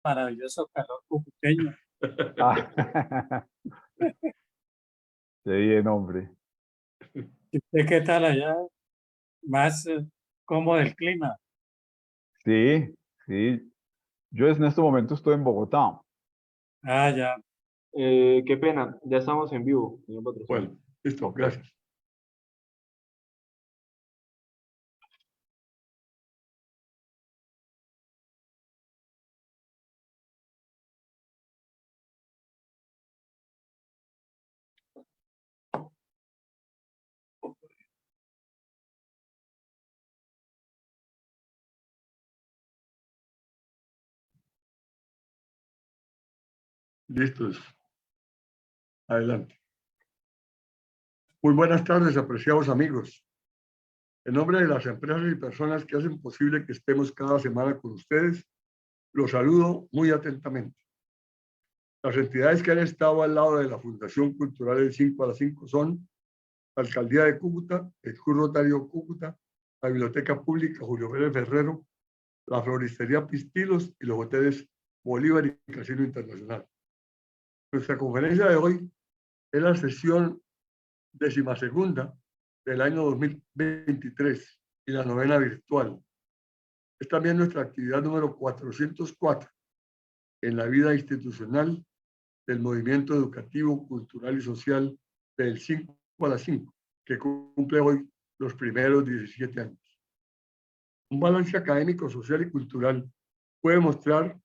maravilloso calor cucuteño. Ah, qué bien, hombre. ¿Y usted qué tal allá? Más cómodo el clima. Sí, sí. Yo en este momento estoy en Bogotá. Ah, ya. Qué pena, ya estamos en vivo, señor patrocinio. Bueno, listo, gracias. Listos. Adelante. Muy buenas tardes, apreciados amigos. En nombre de las empresas y personas que hacen posible que estemos cada semana con ustedes, los saludo muy atentamente. Las entidades que han estado al lado de la Fundación Cultural del 5 a las 5 son la Alcaldía de Cúcuta, el Club Rotario Cúcuta, la Biblioteca Pública Julio Vélez Ferrero, la Floristería Pistilos y los hoteles Bolívar y Casino Internacional. Nuestra conferencia de hoy es la sesión 12ª del año 2023 y la novena virtual. Es también nuestra actividad número 404 en la vida institucional del movimiento educativo, cultural y social del 5 a las 5, que cumple hoy los primeros 17 años. Un balance académico, social y cultural puede mostrar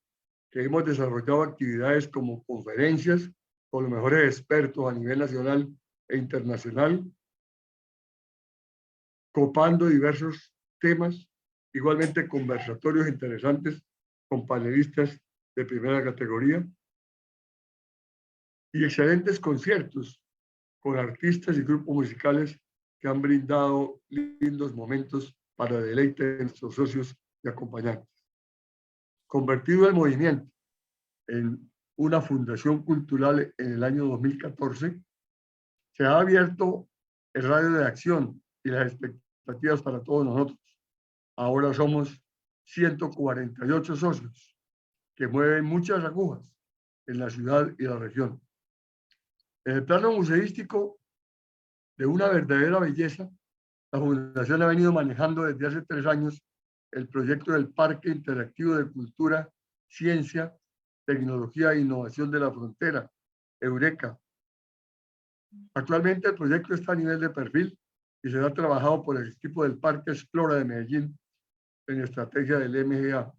que hemos desarrollado actividades como conferencias con los mejores expertos a nivel nacional e internacional, copando diversos temas, igualmente conversatorios interesantes con panelistas de primera categoría y excelentes conciertos con artistas y grupos musicales que han brindado lindos momentos para deleite de nuestros socios y acompañantes. Convertido el movimiento en una fundación cultural en el año 2014, se ha abierto el radio de acción y las expectativas para todos nosotros. Ahora somos 148 socios que mueven muchas agujas en la ciudad y la región. En el plano museístico, de una verdadera belleza, la Fundación ha venido manejando desde hace 3 años el proyecto del Parque Interactivo de Cultura, Ciencia, Tecnología e Innovación de la Frontera, Eureka. Actualmente el proyecto está a nivel de perfil y será trabajado por el equipo del Parque Explora de Medellín en estrategia del MGA.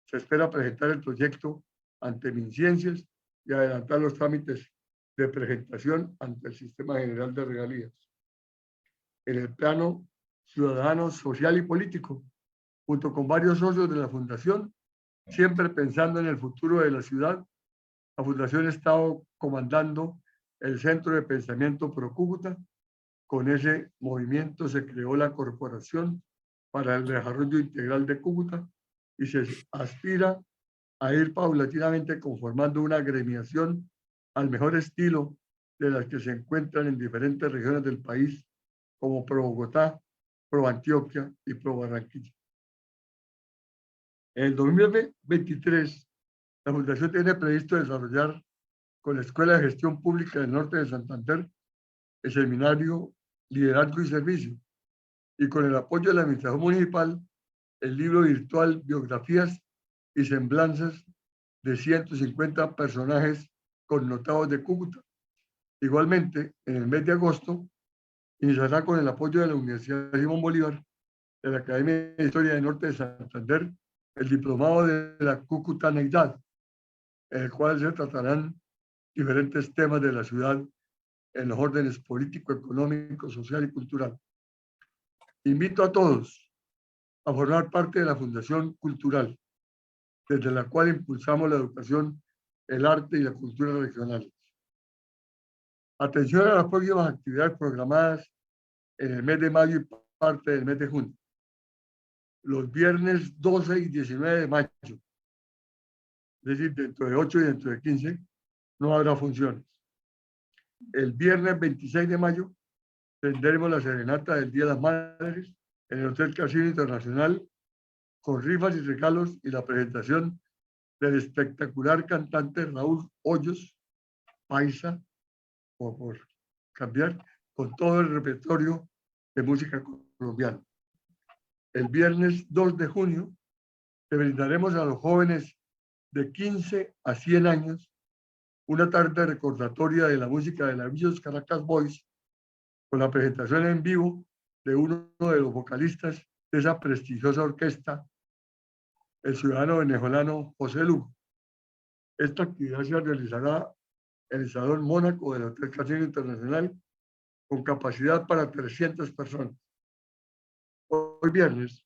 Se espera presentar el proyecto ante MinCiencias y adelantar los trámites de presentación ante el Sistema General de Regalías. En el plano ciudadano, social y político, junto con varios socios de la Fundación, siempre pensando en el futuro de la ciudad, la Fundación ha estado comandando el Centro de Pensamiento Pro Cúcuta. Con ese movimiento se creó la Corporación para el Desarrollo Integral de Cúcuta y se aspira a ir paulatinamente conformando una agremiación al mejor estilo de las que se encuentran en diferentes regiones del país, como Pro Bogotá, Pro Antioquia y Pro Barranquilla. En el 2023, la Fundación tiene previsto desarrollar con la Escuela de Gestión Pública del Norte de Santander el seminario Liderazgo y Servicio, y con el apoyo de la Administración Municipal, el libro virtual Biografías y Semblanzas de 150 personajes connotados de Cúcuta. Igualmente, en el mes de agosto, iniciará con el apoyo de la Universidad Simón Bolívar, de la Academia de Historia del Norte de Santander, el diplomado de la Cúcutaneidad, en el cual se tratarán diferentes temas de la ciudad en los órdenes político, económico, social y cultural. Invito a todos a formar parte de la Fundación Cultural, desde la cual impulsamos la educación, el arte y la cultura regionales. Atención a las próximas actividades programadas en el mes de mayo y parte del mes de junio. Los viernes 12 y 19 de mayo, es decir, dentro de 8 y dentro de 15, no habrá funciones. El viernes 26 de mayo tendremos la serenata del Día de las Madres en el Hotel Casino Internacional, con rifas y regalos y la presentación del espectacular cantante Raúl Hoyos, paisa, o por cambiar, con todo el repertorio de música colombiana. El viernes 2 de junio le brindaremos a los jóvenes de 15 a 100 años una tarde recordatoria de la música de la Villos Caracas Boys, con la presentación en vivo de uno de los vocalistas de esa prestigiosa orquesta, el ciudadano venezolano José Lugo. Esta actividad se realizará en el Salón Mónaco del Hotel Casino Internacional, con capacidad para 300 personas. Hoy viernes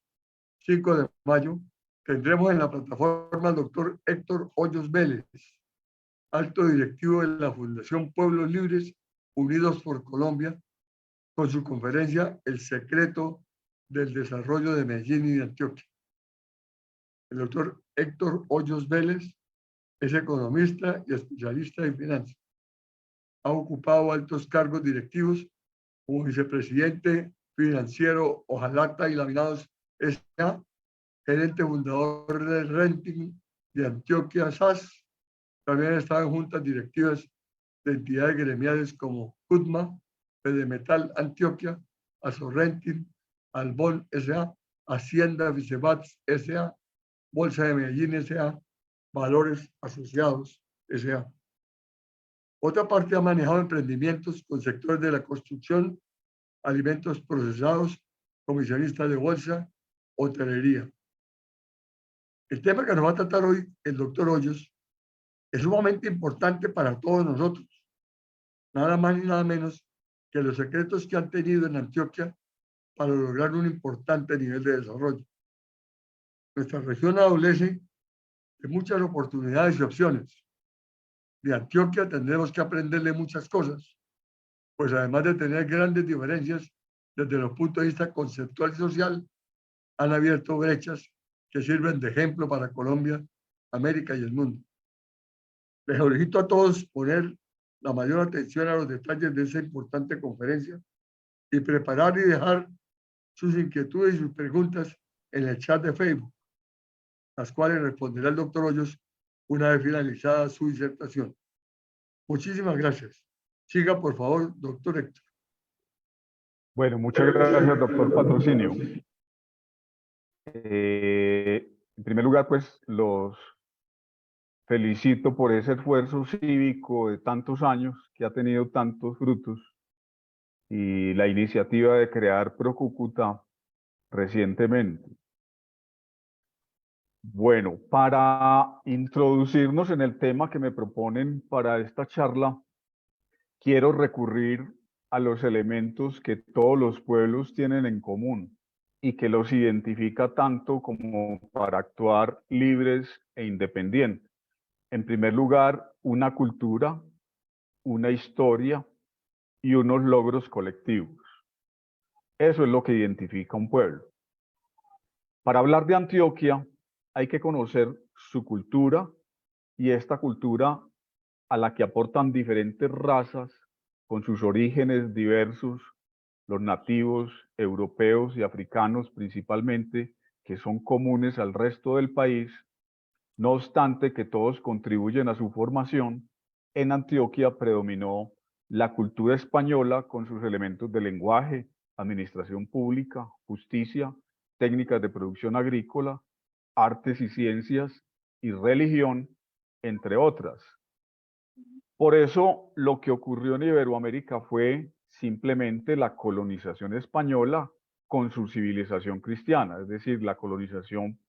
5 de mayo tendremos en la plataforma al doctor Héctor Hoyos Vélez, alto directivo de la Fundación Pueblos Libres Unidos por Colombia, con su conferencia El secreto del desarrollo de Medellín y de Antioquia. El doctor Héctor Hoyos Vélez es economista y especialista en finanzas. Ha ocupado altos cargos directivos como vicepresidente financiero Ojalata y Laminados S.A., gerente fundador del Renting de Antioquia SAS. También ha estado en juntas directivas de entidades gremiales como CUTMA, Pedemetal Antioquia, Asorrenting, Albón S.A., Hacienda Vicebats S.A., Bolsa de Medellín S.A., Valores Asociados S.A. Otra parte ha manejado emprendimientos con sectores de la construcción, alimentos procesados, comisionistas de bolsa, hotelería. El tema que nos va a tratar hoy el doctor Hoyos es sumamente importante para todos nosotros. Nada más ni nada menos que los secretos que han tenido en Antioquia para lograr un importante nivel de desarrollo. Nuestra región adolece de muchas oportunidades y opciones. De Antioquia tendremos que aprenderle muchas cosas, pues además de tener grandes diferencias desde los puntos de vista conceptual y social, han abierto brechas que sirven de ejemplo para Colombia, América y el mundo. Les solicito a todos poner la mayor atención a los detalles de esa importante conferencia y preparar y dejar sus inquietudes y sus preguntas en el chat de Facebook, las cuales responderá el doctor Hoyos una vez finalizada su disertación. Muchísimas gracias. Siga, por favor, doctor Héctor. Bueno, muchas gracias, doctor Patrocinio. En primer lugar, pues los felicito por ese esfuerzo cívico de tantos años que ha tenido tantos frutos y la iniciativa de crear ProCúcuta recientemente. Bueno, para introducirnos en el tema que me proponen para esta charla, quiero recurrir a los elementos que todos los pueblos tienen en común y que los identifica tanto como para actuar libres e independientes. En primer lugar, una cultura, una historia y unos logros colectivos. Eso es lo que identifica un pueblo. Para hablar de Antioquia, hay que conocer su cultura y esta cultura a la que aportan diferentes razas con sus orígenes diversos, los nativos, europeos y africanos principalmente, que son comunes al resto del país. No obstante que todos contribuyen a su formación, en Antioquia predominó la cultura española con sus elementos de lenguaje, administración pública, justicia, técnicas de producción agrícola, artes y ciencias y religión, entre otras. Por eso, lo que ocurrió en Iberoamérica fue simplemente la colonización española con su civilización cristiana, es decir, la colonización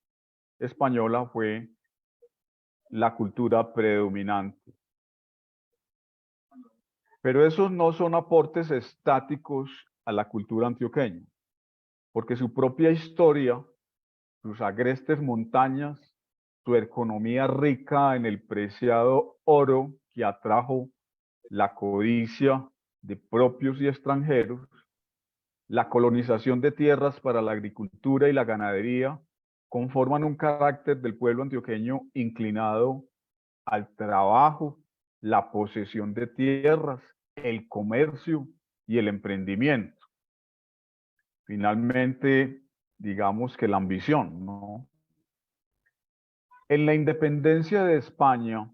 española fue la cultura predominante. Pero esos no son aportes estáticos a la cultura antioqueña, porque su propia historia, sus agrestes montañas, su economía rica en el preciado oro que atrajo la codicia de propios y extranjeros, la colonización de tierras para la agricultura y la ganadería, conforman un carácter del pueblo antioqueño inclinado al trabajo, la posesión de tierras, el comercio y el emprendimiento. Finalmente, digamos que la ambición, ¿no? En la independencia de España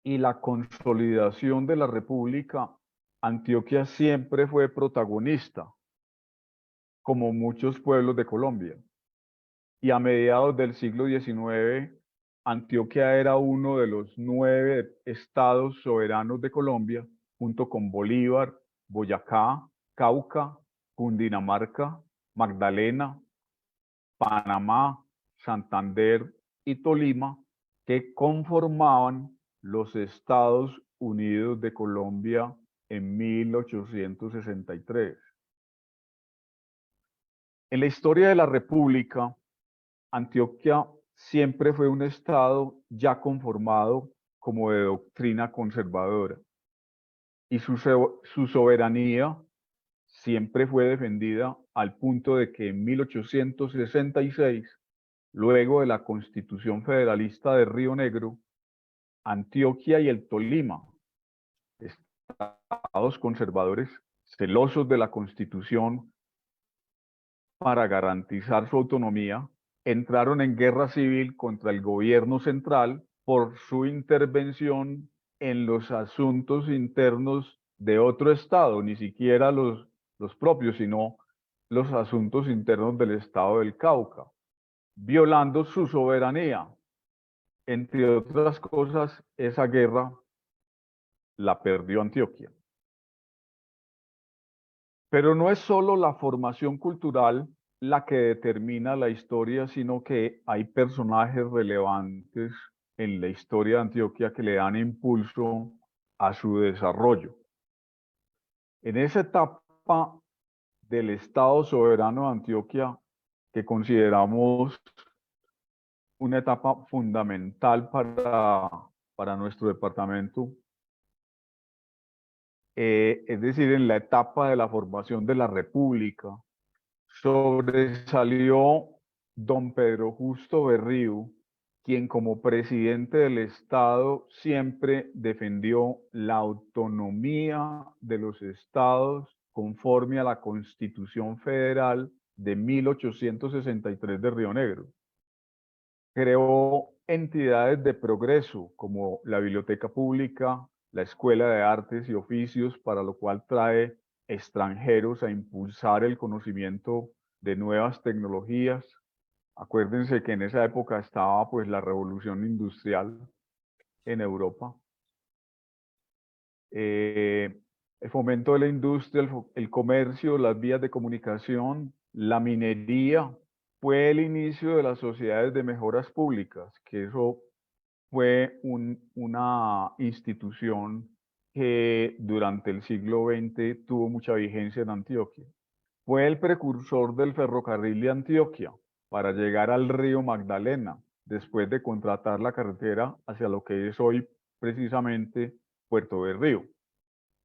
y la consolidación de la República, Antioquia siempre fue protagonista, como muchos pueblos de Colombia. Y a mediados del siglo XIX, Antioquia era uno de los 9 estados soberanos de Colombia, junto con Bolívar, Boyacá, Cauca, Cundinamarca, Magdalena, Panamá, Santander y Tolima, que conformaban los Estados Unidos de Colombia en 1863. En la historia de la República, Antioquia siempre fue un estado ya conformado como de doctrina conservadora y su soberanía siempre fue defendida al punto de que en 1866, luego de la Constitución Federalista de Río Negro, Antioquia y el Tolima, estados conservadores celosos de la Constitución para garantizar su autonomía, entraron en guerra civil contra el gobierno central por su intervención en los asuntos internos de otro estado, ni siquiera los propios, sino los asuntos internos del estado del Cauca, violando su soberanía. Entre otras cosas, esa guerra la perdió Antioquia. Pero no es solo la formación cultural la que determina la historia, sino que hay personajes relevantes en la historia de Antioquia que le dan impulso a su desarrollo. En esa etapa del Estado soberano de Antioquia, que consideramos una etapa fundamental para nuestro departamento, es decir, en la etapa de la formación de la República, sobresalió don Pedro Justo Berrío, quien como presidente del Estado siempre defendió la autonomía de los estados conforme a la Constitución Federal de 1863 de Río Negro. Creó entidades de progreso como la Biblioteca Pública, la Escuela de Artes y Oficios, para lo cual trae extranjeros a impulsar el conocimiento de nuevas tecnologías. Acuérdense que en esa época estaba pues la revolución industrial en Europa. El fomento de la industria, el comercio, las vías de comunicación, la minería, fue el inicio de las sociedades de mejoras públicas, que eso fue una institución que durante el siglo XX tuvo mucha vigencia en Antioquia. Fue el precursor del ferrocarril de Antioquia para llegar al río Magdalena, después de contratar la carretera hacia lo que es hoy precisamente Puerto Berrío.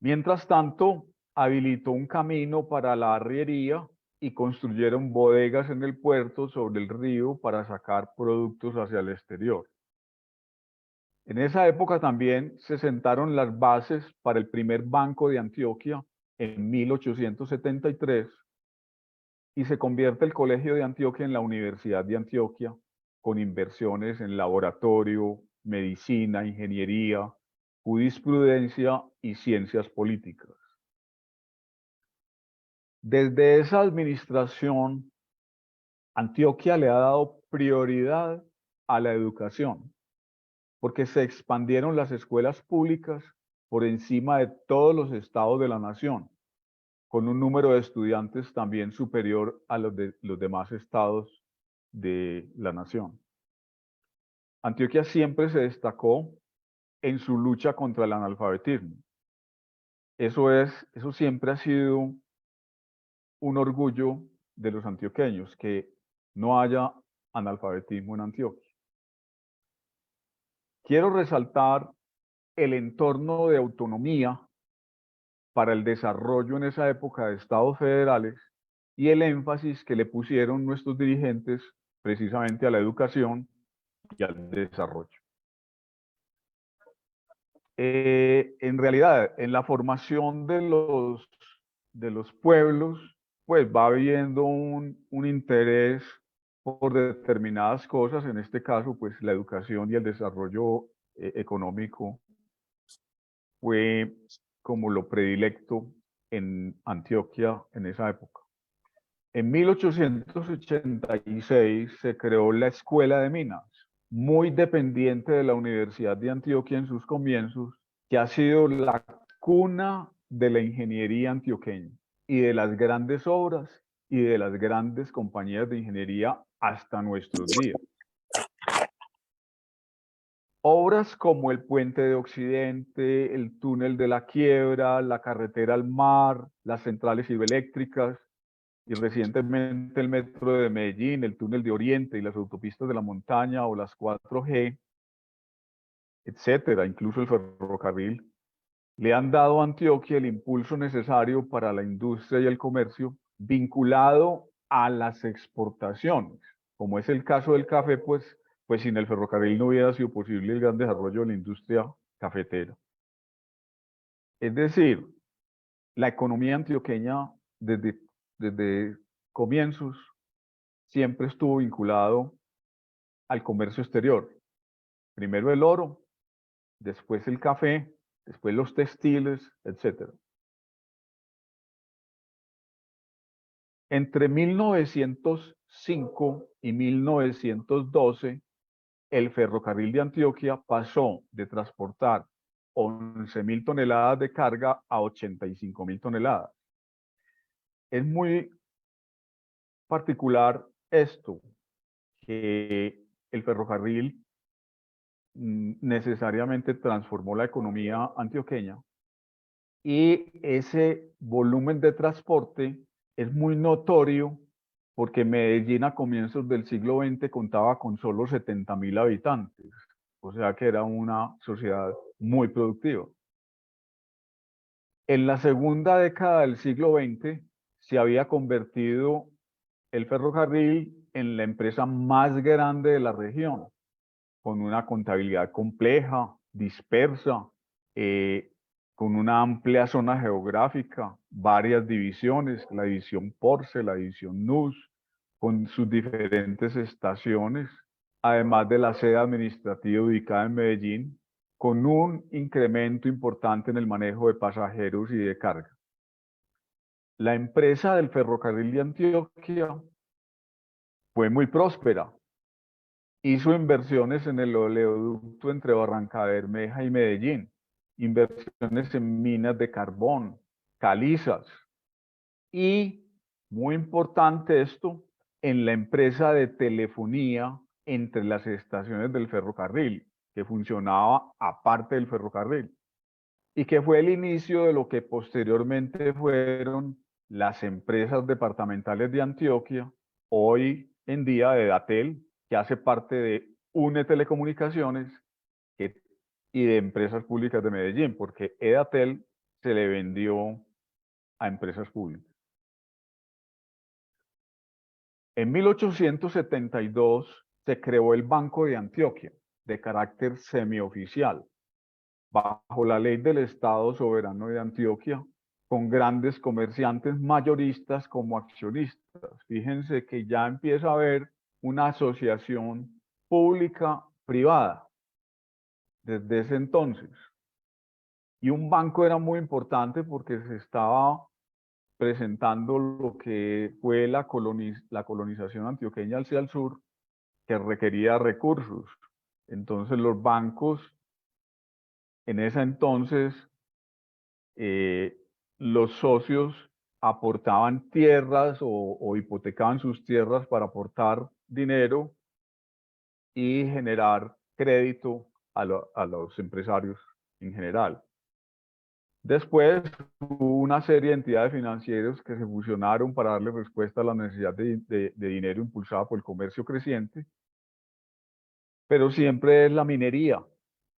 Mientras tanto, habilitó un camino para la arriería y construyeron bodegas en el puerto sobre el río para sacar productos hacia el exterior. En esa época también se sentaron las bases para el primer banco de Antioquia en 1873 y se convierte el Colegio de Antioquia en la Universidad de Antioquia, con inversiones en laboratorio, medicina, ingeniería, jurisprudencia y ciencias políticas. Desde esa administración, Antioquia le ha dado prioridad a la educación, porque se expandieron las escuelas públicas por encima de todos los estados de la nación, con un número de estudiantes también superior a los de los demás estados de la nación. Antioquia siempre se destacó en su lucha contra el analfabetismo. Eso siempre ha sido un orgullo de los antioqueños, que no haya analfabetismo en Antioquia. Quiero resaltar el entorno de autonomía para el desarrollo en esa época de estados federales y el énfasis que le pusieron nuestros dirigentes precisamente a la educación y al desarrollo. En realidad, en la formación de los pueblos, pues va habiendo un interés por determinadas cosas, en este caso, pues la educación y el desarrollo económico fue como lo predilecto en Antioquia en esa época. En 1886 se creó la Escuela de Minas, muy dependiente de la Universidad de Antioquia en sus comienzos, que ha sido la cuna de la ingeniería antioqueña y de las grandes obras y de las grandes compañías de ingeniería hasta nuestros días. Obras como el Puente de Occidente, el Túnel de la Quiebra, la carretera al mar, las centrales hidroeléctricas y recientemente el Metro de Medellín, el Túnel de Oriente y las autopistas de la montaña o las 4G, etcétera, incluso el ferrocarril, le han dado a Antioquia el impulso necesario para la industria y el comercio vinculado a las exportaciones. Como es el caso del café, pues sin el ferrocarril no hubiera sido posible el gran desarrollo de la industria cafetera. Es decir, la economía antioqueña desde comienzos siempre estuvo vinculado al comercio exterior. Primero el oro, después el café, después los textiles, etc. Entre 1905 y 1912, el ferrocarril de Antioquia pasó de transportar 11.000 toneladas de carga a 85.000 toneladas. Es muy particular esto, que el ferrocarril necesariamente transformó la economía antioqueña y ese volumen de transporte es muy notorio porque Medellín a comienzos del siglo XX contaba con solo 70.000 habitantes, o sea que era una sociedad muy productiva. En la segunda década del siglo XX se había convertido el ferrocarril en la empresa más grande de la región, con una contabilidad compleja, dispersa, con una amplia zona geográfica, varias divisiones, la división Porce, la división NUS, con sus diferentes estaciones, además de la sede administrativa ubicada en Medellín, con un incremento importante en el manejo de pasajeros y de carga. La empresa del ferrocarril de Antioquia fue muy próspera. Hizo inversiones en el oleoducto entre Barranca Bermeja y Medellín, inversiones en minas de carbón, calizas y, muy importante esto, en la empresa de telefonía entre las estaciones del ferrocarril, que funcionaba aparte del ferrocarril, y que fue el inicio de lo que posteriormente fueron las empresas departamentales de Antioquia, hoy en día de Edatel, que hace parte de UNE Telecomunicaciones y de Empresas Públicas de Medellín, porque Edatel se le vendió a empresas públicas. En 1872 se creó el Banco de Antioquia, de carácter semioficial, bajo la ley del Estado Soberano de Antioquia, con grandes comerciantes mayoristas como accionistas. Fíjense que ya empieza a haber una asociación pública-privada desde ese entonces. Y un banco era muy importante porque se estaba presentando lo que fue la colonización antioqueña hacia el sur, que requería recursos. Entonces los bancos en ese entonces, los socios aportaban tierras o hipotecaban sus tierras para aportar dinero y generar crédito a los empresarios en general. Después hubo una serie de entidades financieras que se fusionaron para darle respuesta a la necesidad de dinero impulsada por el comercio creciente, pero siempre es la minería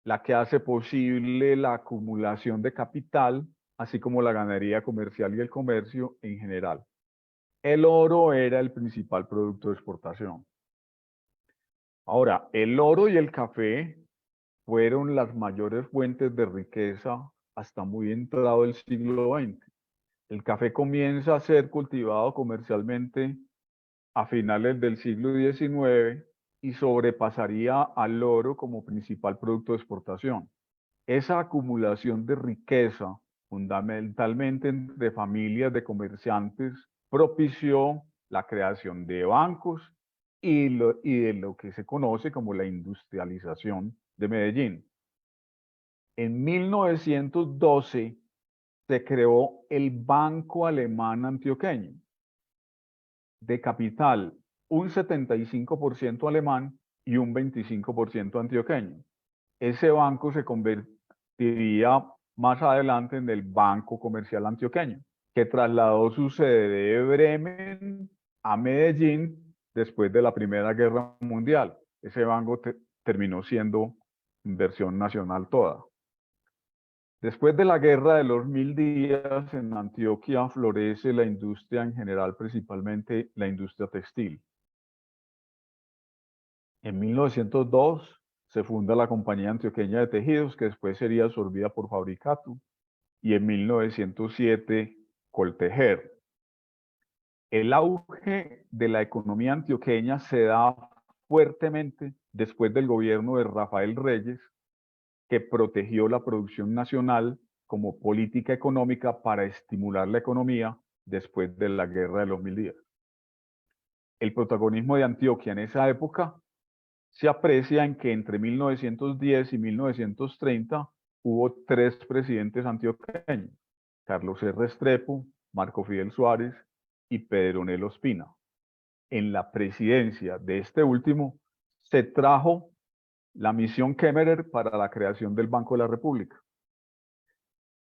la que hace posible la acumulación de capital, así como la ganadería comercial y el comercio en general. El oro era el principal producto de exportación. Ahora, el oro y el café fueron las mayores fuentes de riqueza hasta muy entrado el siglo XX. El café comienza a ser cultivado comercialmente a finales del siglo XIX y sobrepasaría al oro como principal producto de exportación. Esa acumulación de riqueza, fundamentalmente entre familias de comerciantes, propició la creación de bancos y de lo que se conoce como la industrialización de Medellín. En 1912 se creó el Banco Alemán Antioqueño, de capital un 75% alemán y un 25% antioqueño. Ese banco se convertiría más adelante en el Banco Comercial Antioqueño, que trasladó su sede de Bremen a Medellín después de la Primera Guerra Mundial. Ese banco terminó siendo inversión nacional toda. Después de la Guerra de los 1000 días, en Antioquia florece la industria en general, principalmente la industria textil. En 1902 se funda la Compañía Antioqueña de Tejidos, que después sería absorbida por Fabricato, y en 1907 Coltejer. El auge de la economía antioqueña se da fuertemente después del gobierno de Rafael Reyes, que protegió la producción nacional como política económica para estimular la economía después de la Guerra de los 1000 días. El protagonismo de Antioquia en esa época se aprecia en que entre 1910 y 1930 hubo 3 presidentes antioqueños: Carlos R. Restrepo, Marco Fidel Suárez y Pedronel Ospina. En la presidencia de este último se trajo la misión Kemmerer para la creación del Banco de la República.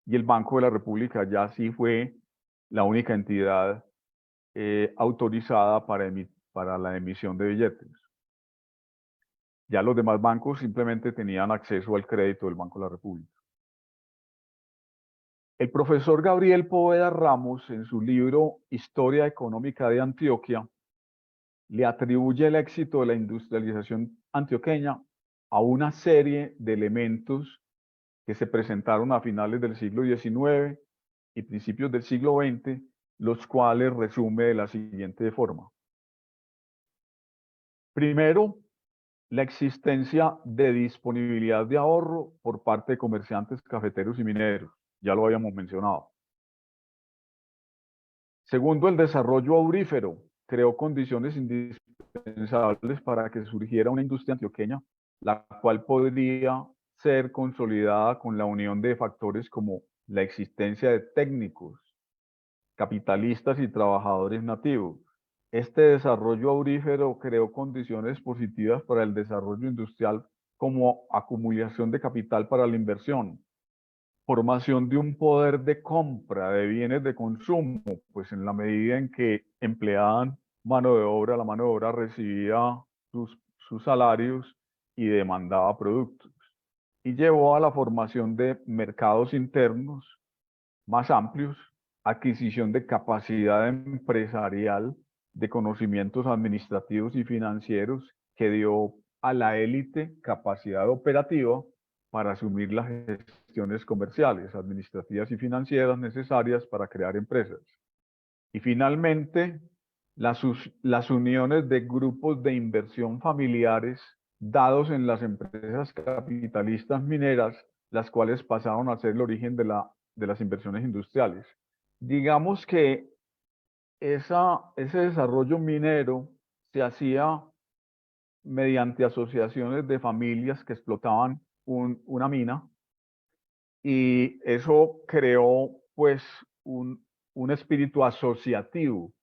Y el Banco de la República ya sí fue la única entidad autorizada para la emisión de billetes. Ya los demás bancos simplemente tenían acceso al crédito del Banco de la República. El profesor Gabriel Poveda Ramos, en su libro Historia Económica de Antioquia, le atribuye el éxito de la industrialización antioqueña a una serie de elementos que se presentaron a finales del siglo XIX y principios del siglo XX, los cuales resume de la siguiente forma. Primero, la existencia de disponibilidad de ahorro por parte de comerciantes, cafeteros y mineros. Ya lo habíamos mencionado. Segundo, el desarrollo aurífero creó condiciones indispensables para que surgiera una industria antioqueña, la cual podría ser consolidada con la unión de factores como la existencia de técnicos, capitalistas y trabajadores nativos. Este desarrollo aurífero creó condiciones positivas para el desarrollo industrial, como acumulación de capital para la inversión, formación de un poder de compra de bienes de consumo, pues en la medida en que empleaban mano de obra, la mano de obra recibía sus salarios y demandaba productos. Y llevó a la formación de mercados internos más amplios, adquisición de capacidad empresarial, de conocimientos administrativos y financieros, que dio a la élite capacidad operativa para asumir las gestiones comerciales, administrativas y financieras necesarias para crear empresas. Y finalmente, las uniones de grupos de inversión familiares dados en las empresas capitalistas mineras, las cuales pasaron a ser el origen de las inversiones industriales. Digamos que ese desarrollo minero se hacía mediante asociaciones de familias que explotaban una mina, y eso creó pues un espíritu asociativo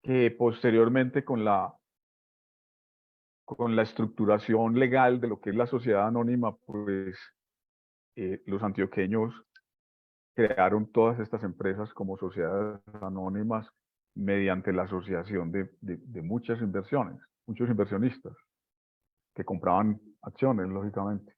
que posteriormente con la estructuración legal de lo que es la sociedad anónima, pues los antioqueños crearon todas estas empresas como sociedades anónimas mediante la asociación de muchas inversiones, muchos inversionistas que compraban acciones, lógicamente.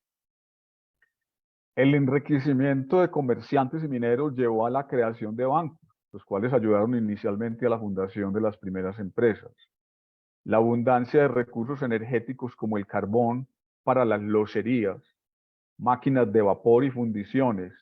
El enriquecimiento de comerciantes y mineros llevó a la creación de bancos, los cuales ayudaron inicialmente a la fundación de las primeras empresas. La abundancia de recursos energéticos como el carbón para las locerías, máquinas de vapor y fundiciones,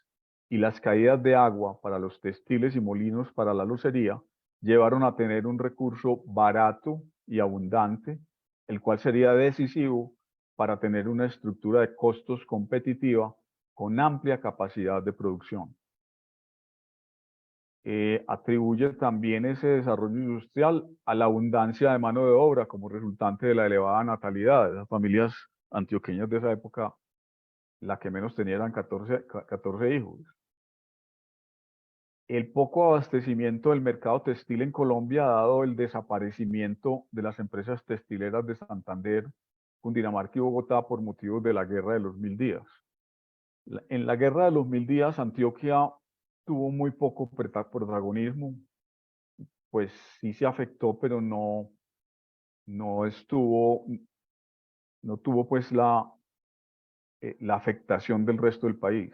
y las caídas de agua para los textiles y molinos para la locería, llevaron a tener un recurso barato y abundante, el cual sería decisivo para tener una estructura de costos competitiva con amplia capacidad de producción. Atribuye también ese desarrollo industrial a la abundancia de mano de obra como resultante de la elevada natalidad. Las familias antioqueñas de esa época, la que menos tenía eran 14 hijos. El poco abastecimiento del mercado textil en Colombia, dado el desaparecimiento de las empresas textileras de Santander, Cundinamarca y Bogotá por motivos de la Guerra de los 1000 días. En la Guerra de los 1000 días, Antioquia tuvo muy poco protagonismo, pues sí se afectó, pero no tuvo pues la afectación del resto del país.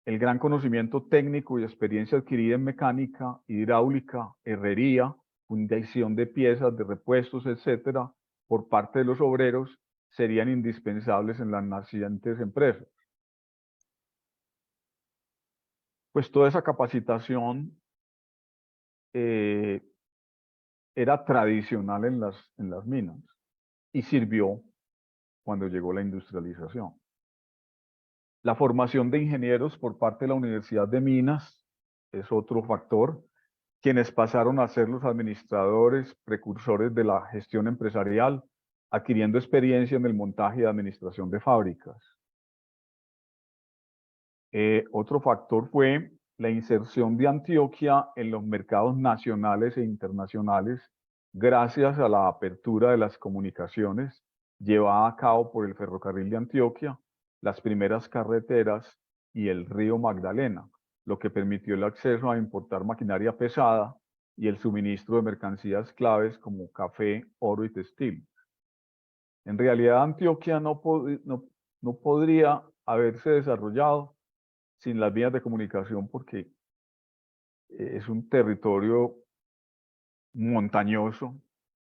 El gran conocimiento técnico y experiencia adquirida en mecánica, hidráulica, herrería, fundición de piezas, de repuestos, etcétera, por parte de los obreros, serían indispensables en las nacientes empresas. Pues toda esa capacitación era tradicional en las minas y sirvió cuando llegó la industrialización. La formación de ingenieros por parte de la Universidad de Minas es otro factor, quienes pasaron a ser los administradores, precursores de la gestión empresarial, adquiriendo experiencia en el montaje y administración de fábricas. Otro factor fue la inserción de Antioquia en los mercados nacionales e internacionales gracias a la apertura de las comunicaciones llevada a cabo por el Ferrocarril de Antioquia, las primeras carreteras y el río Magdalena, lo que permitió el acceso a importar maquinaria pesada y el suministro de mercancías claves como café, oro y textil. En realidad, Antioquia no podría haberse desarrollado sin las vías de comunicación porque es un territorio montañoso,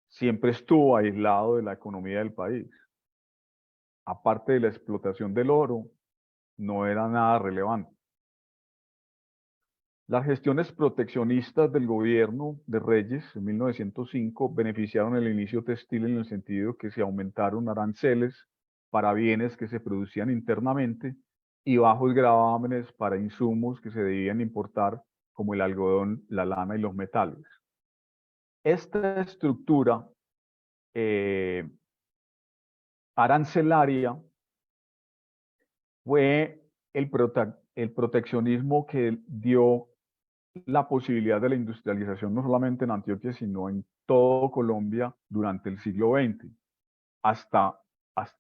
siempre estuvo aislado de la economía del país. Aparte de la explotación del oro, no era nada relevante. Las gestiones proteccionistas del gobierno de Reyes en 1905 beneficiaron el inicio textil en el sentido que se aumentaron aranceles para bienes que se producían internamente y bajos gravámenes para insumos que se debían importar como el algodón, la lana y los metales. Esta estructura arancelaria fue el proteccionismo que dio la posibilidad de la industrialización no solamente en Antioquia, sino en todo Colombia durante el siglo XX, hasta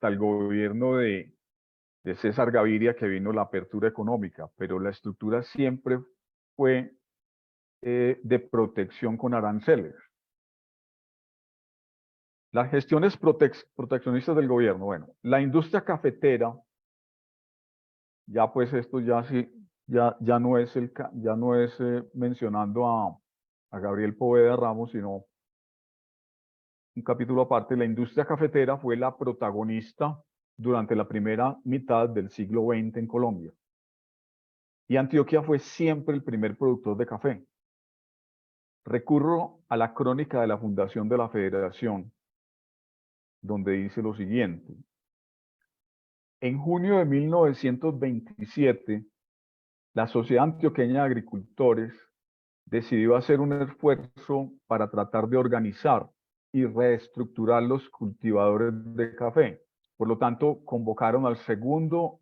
el gobierno de César Gaviria, que vino la apertura económica, pero la estructura siempre fue de protección con aranceles. Las gestiones proteccionistas del gobierno, bueno, la industria cafetera, ya pues esto ya sí, ya no es mencionando a Gabriel Poveda Ramos, sino un capítulo aparte. La industria cafetera fue la protagonista durante la primera mitad del siglo XX en Colombia. Y Antioquia fue siempre el primer productor de café. Recurro a la crónica de la fundación de la Federación, donde dice lo siguiente. En junio de 1927, la Sociedad Antioqueña de Agricultores decidió hacer un esfuerzo para tratar de organizar y reestructurar los cultivadores de café. Por lo tanto, convocaron al segundo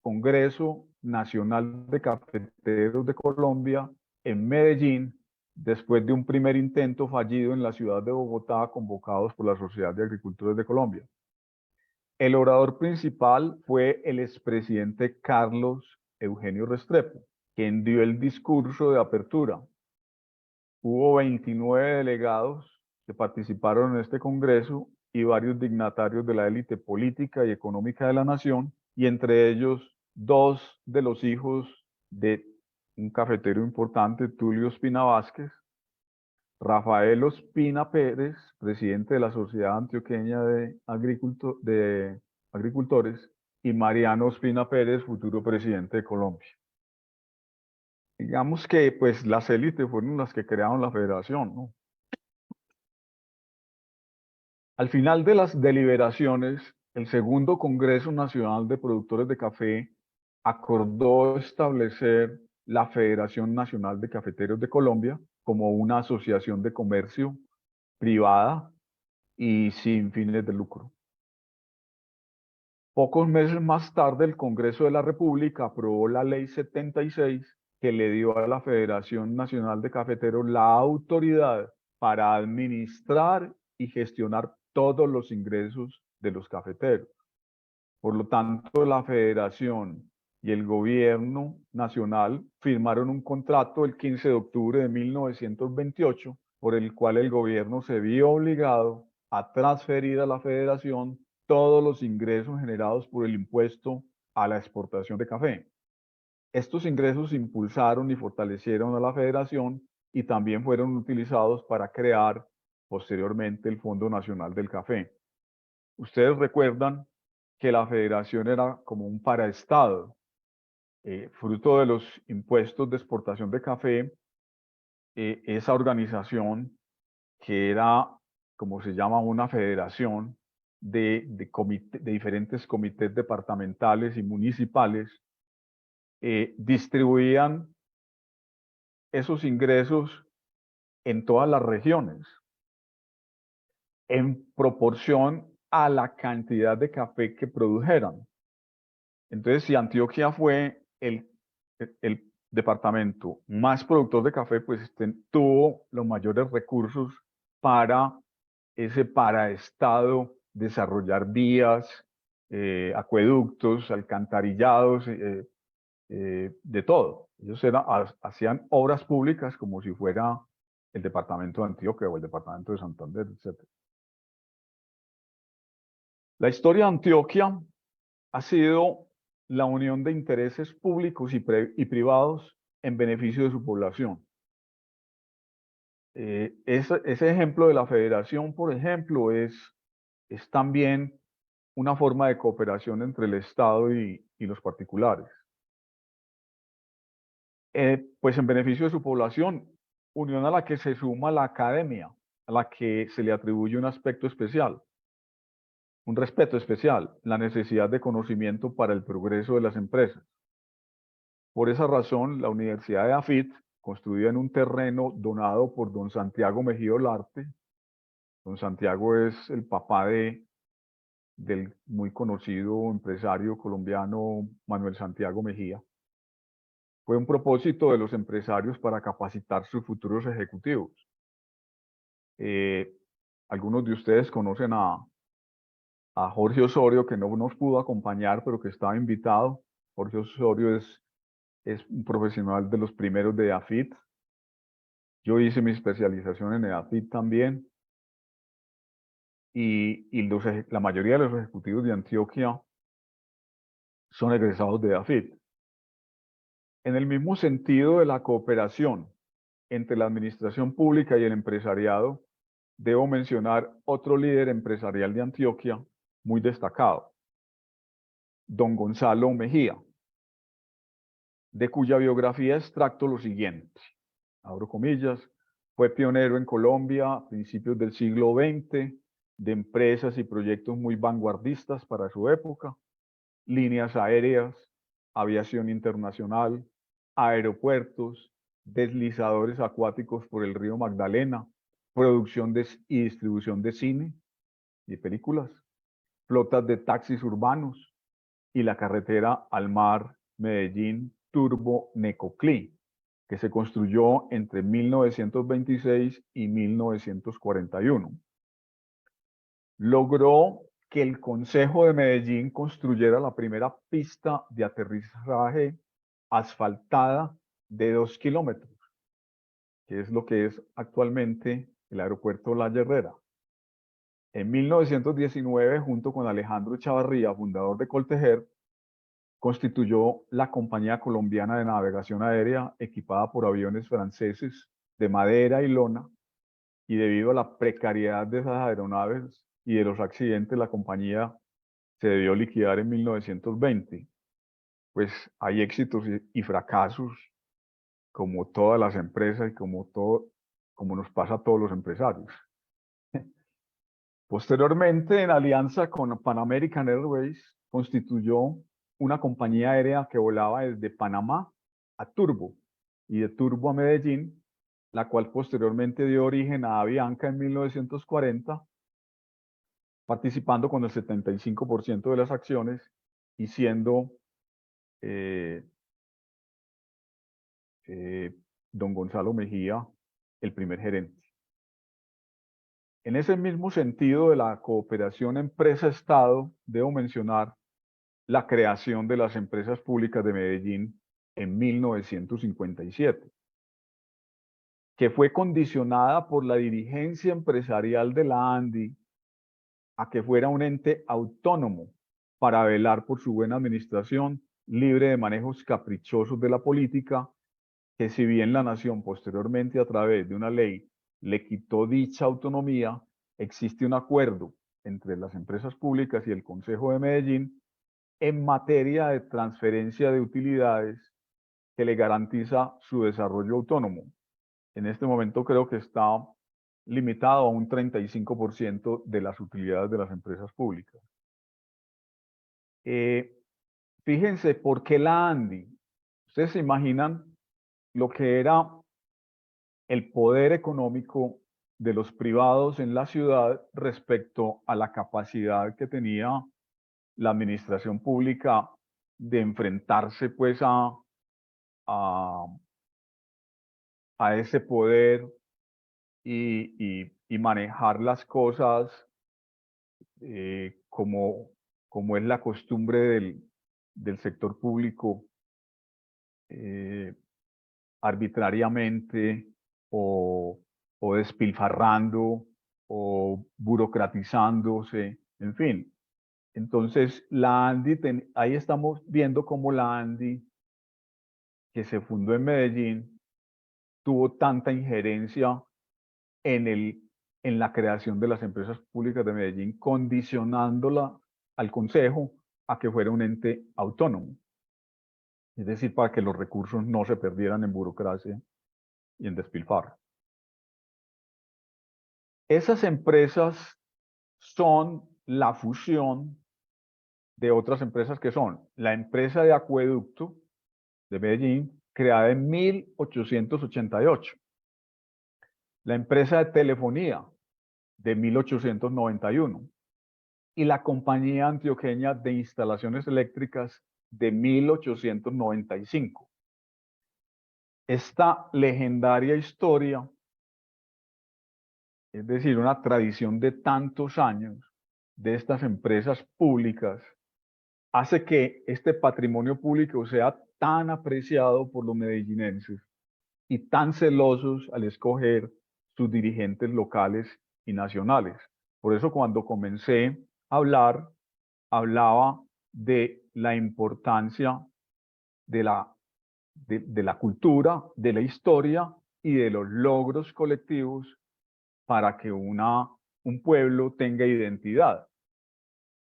Congreso Nacional de Cafeteros de Colombia en Medellín, después de un primer intento fallido en la ciudad de Bogotá, convocados por la Sociedad de Agricultores de Colombia. El orador principal fue el expresidente Carlos Eugenio Restrepo, quien dio el discurso de apertura. Hubo 29 delegados que participaron en este congreso y varios dignatarios de la élite política y económica de la nación, y entre ellos 2 de los hijos de un cafetero importante, Tulio Ospina Vázquez, Rafael Ospina Pérez, presidente de la Sociedad Antioqueña de Agricultores, y Mariano Ospina Pérez, futuro presidente de Colombia. Digamos que pues las élites fueron las que crearon la federación, ¿no? Al final de las deliberaciones, el segundo Congreso Nacional de Productores de Café acordó establecer la Federación Nacional de Cafeteros de Colombia como una asociación de comercio privada y sin fines de lucro. Pocos meses más tarde, el Congreso de la República aprobó la Ley 76, que le dio a la Federación Nacional de Cafeteros la autoridad para administrar y gestionar todos los ingresos de los cafeteros. Por lo tanto, la Federación y el Gobierno Nacional firmaron un contrato el 15 de octubre de 1928, por el cual el gobierno se vio obligado a transferir a la Federación todos los ingresos generados por el impuesto a la exportación de café. Estos ingresos impulsaron y fortalecieron a la Federación y también fueron utilizados para crear posteriormente el Fondo Nacional del Café. Ustedes recuerdan que la Federación era como un paraestado, fruto de los impuestos de exportación de café. Esa organización, que era, como se llama, una federación de diferentes comités departamentales y municipales, distribuían esos ingresos en todas las regiones en proporción a la cantidad de café que produjeran. Entonces, si Antioquia fue el departamento más productor de café, pues tuvo los mayores recursos para ese paraestado, desarrollar vías, acueductos, alcantarillados, de todo. Ellos hacían obras públicas como si fuera el departamento de Antioquia o el departamento de Santander, etc. La historia de Antioquia ha sido la unión de intereses públicos y privados en beneficio de su población. Ese ejemplo de la federación, por ejemplo, es también una forma de cooperación entre el Estado y los particulares. Pues en beneficio de su población, unión a la que se suma la academia, a la que se le atribuye un aspecto especial, un respeto especial, la necesidad de conocimiento para el progreso de las empresas. Por esa razón, la Universidad de AFIT, construida en un terreno donado por don Santiago Mejía Olarte. Don Santiago es el papá del muy conocido empresario colombiano Manuel Santiago Mejía. Fue un propósito de los empresarios para capacitar sus futuros ejecutivos. Algunos de ustedes conocen a Jorge Osorio, que no nos pudo acompañar, pero que estaba invitado. Jorge Osorio es un profesional de los primeros de AFIT. Yo hice mi especialización en AFIT también. Y la mayoría de los ejecutivos de Antioquia son egresados de AFIT. En el mismo sentido de la cooperación entre la administración pública y el empresariado, debo mencionar otro líder empresarial de Antioquia muy destacado, don Gonzalo Mejía, de cuya biografía extracto lo siguiente, abro comillas: fue pionero en Colombia a principios del siglo XX, de empresas y proyectos muy vanguardistas para su época, líneas aéreas, aviación internacional, aeropuertos, deslizadores acuáticos por el río Magdalena, producción y distribución de cine y películas, flotas de taxis urbanos y la carretera al mar Medellín-Turbo-Necoclí, que se construyó entre 1926 y 1941. Logró que el Consejo de Medellín construyera la primera pista de aterrizaje asfaltada de 2 kilómetros, que es lo que es actualmente el aeropuerto La Herrera. En 1919, junto con Alejandro Chavarría, fundador de Coltejer, constituyó la Compañía Colombiana de Navegación Aérea, equipada por aviones franceses de madera y lona, y debido a la precariedad de esas aeronaves y de los accidentes, la compañía se debió liquidar en 1920. Pues hay éxitos y fracasos como todas las empresas y como nos pasa a todos los empresarios. Posteriormente, en alianza con Pan American Airways, constituyó una compañía aérea que volaba desde Panamá a Turbo y de Turbo a Medellín, la cual posteriormente dio origen a Avianca en 1940, participando con el 75% de las acciones y siendo don Gonzalo Mejía el primer gerente. En ese mismo sentido de la cooperación empresa-estado, debo mencionar la creación de las empresas públicas de Medellín en 1957, que fue condicionada por la dirigencia empresarial de la ANDI a que fuera un ente autónomo para velar por su buena administración, libre de manejos caprichosos de la política, que si bien la nación posteriormente a través de una ley le quitó dicha autonomía, existe un acuerdo entre las empresas públicas y el Consejo de Medellín en materia de transferencia de utilidades que le garantiza su desarrollo autónomo. En este momento creo que está limitado a un 35% de las utilidades de las empresas públicas. Fíjense, ¿por qué la ANDI? Ustedes se imaginan lo que era el poder económico de los privados en la ciudad respecto a la capacidad que tenía la administración pública de enfrentarse pues a ese poder y manejar las cosas como es la costumbre del sector público, arbitrariamente o despilfarrando o burocratizándose, en fin. Entonces, la ANDI, ahí estamos viendo cómo la ANDI, que se fundó en Medellín, tuvo tanta injerencia en la creación de las empresas públicas de Medellín, condicionándola al Consejo a que fuera un ente autónomo. Es decir, para que los recursos no se perdieran en burocracia y en despilfarro. Esas empresas son la fusión de otras empresas que son la empresa de acueducto de Medellín, creada en 1888, la empresa de telefonía de 1891 y la Compañía Antioqueña de Instalaciones Eléctricas de 1895. Esta legendaria historia, es decir, una tradición de tantos años de estas empresas públicas, hace que este patrimonio público sea tan apreciado por los medellinenses y tan celosos al escoger sus dirigentes locales y nacionales. Por eso cuando comencé a hablar, hablaba de la importancia de la cultura, de la historia y de los logros colectivos para que un pueblo tenga identidad.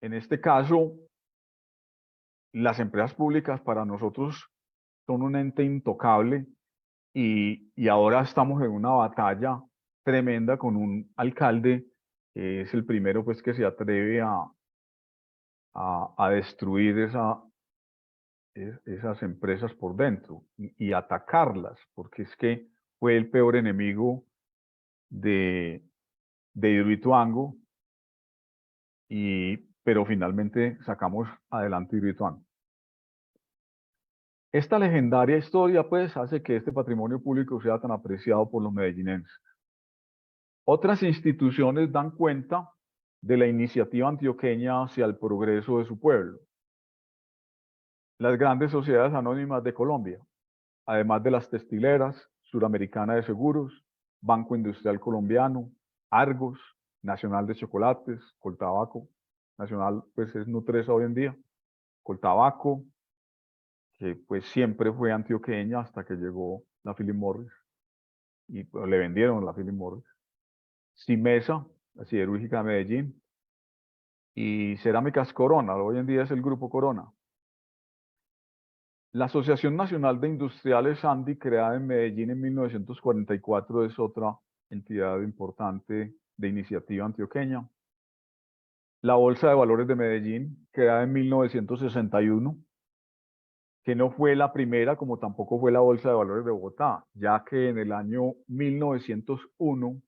En este caso, las empresas públicas para nosotros son un ente intocable y ahora estamos en una batalla tremenda con un alcalde que es el primero pues, que se atreve a destruir esas empresas por dentro y atacarlas, porque es que fue el peor enemigo de Hidroituango, pero finalmente sacamos adelante Hidroituango. Esta legendaria historia, pues, hace que este patrimonio público sea tan apreciado por los medellinenses. Otras instituciones dan cuenta de la iniciativa antioqueña hacia el progreso de su pueblo. Las grandes sociedades anónimas de Colombia, además de las textileras, Suramericana de Seguros, Banco Industrial Colombiano, Argos, Nacional de Chocolates, Coltabaco, Nacional pues es Nutresa hoy en día, Coltabaco, que pues siempre fue antioqueña hasta que llegó la Philip Morris y pues, le vendieron la Philip Morris. Simesa, la siderúrgica de Medellín, y Cerámicas Corona, hoy en día es el Grupo Corona. La Asociación Nacional de Industriales ANDI, creada en Medellín en 1944, es otra entidad importante de iniciativa antioqueña. La Bolsa de Valores de Medellín, creada en 1961, que no fue la primera, como tampoco fue la Bolsa de Valores de Bogotá, ya que en el año 1901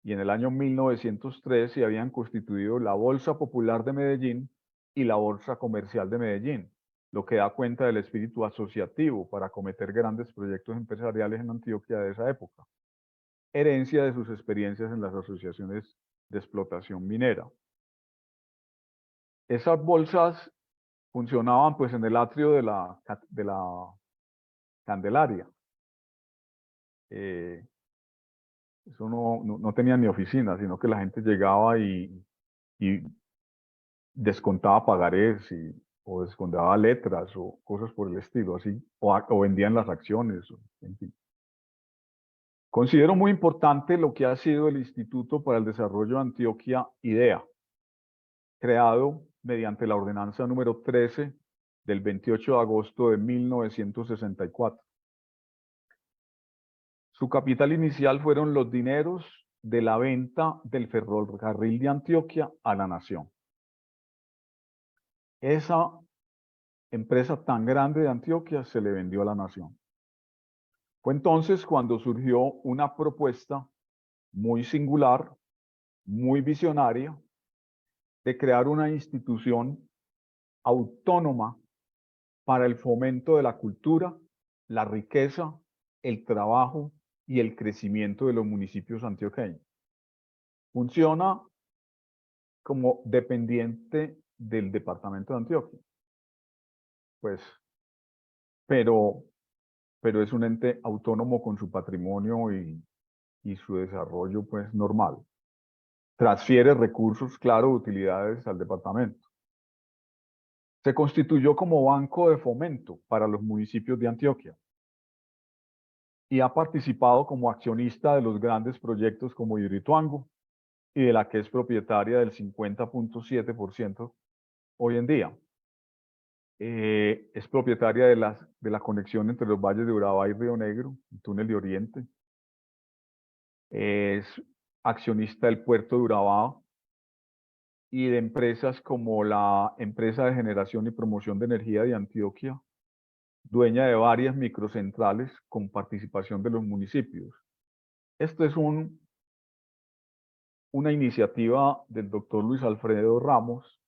y en el año 1903 se habían constituido la Bolsa Popular de Medellín y la Bolsa Comercial de Medellín, lo que da cuenta del espíritu asociativo para acometer grandes proyectos empresariales en Antioquia de esa época, herencia de sus experiencias en las asociaciones de explotación minera. Esas bolsas funcionaban pues en el atrio de la Candelaria. Eso no tenía ni oficina, sino que la gente llegaba y descontaba pagarés o descontaba letras o cosas por el estilo, así, o vendían las acciones, en fin. Considero muy importante lo que ha sido el Instituto para el Desarrollo de Antioquia, IDEA, creado mediante la ordenanza número 13 del 28 de agosto de 1964. Su capital inicial fueron los dineros de la venta del ferrocarril de Antioquia a la nación. Esa empresa tan grande de Antioquia se le vendió a la nación. Fue entonces cuando surgió una propuesta muy singular, muy visionaria, de crear una institución autónoma para el fomento de la cultura, la riqueza, el trabajo y el crecimiento de los municipios antioqueños. Funciona como dependiente del departamento de Antioquia, pues, pero es un ente autónomo con su patrimonio y su desarrollo, pues, normal. Transfiere recursos, claro, utilidades al departamento. Se constituyó como banco de fomento para los municipios de Antioquia y ha participado como accionista de los grandes proyectos como Hidroituango y de la que es propietaria del 50.7% hoy en día. Es propietaria de la conexión entre los valles de Urabá y Río Negro, el túnel de Oriente. Es accionista del puerto de Urabá y de empresas como la Empresa de Generación y Promoción de Energía de Antioquia, dueña de varias microcentrales con participación de los municipios. Esto es una iniciativa del doctor Luis Alfredo Ramos,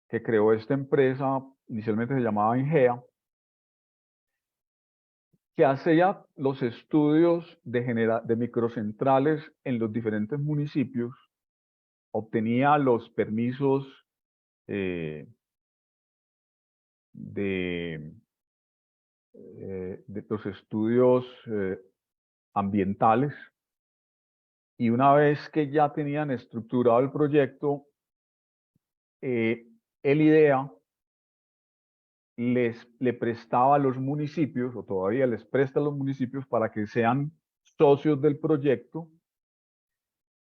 que creó esta empresa, inicialmente se llamaba Ingea, que hacía los estudios de microcentrales en los diferentes municipios, obtenía los permisos de los estudios ambientales, y una vez que ya tenían estructurado el proyecto, el IDEA le prestaba a los municipios, o todavía les presta a los municipios, para que sean socios del proyecto,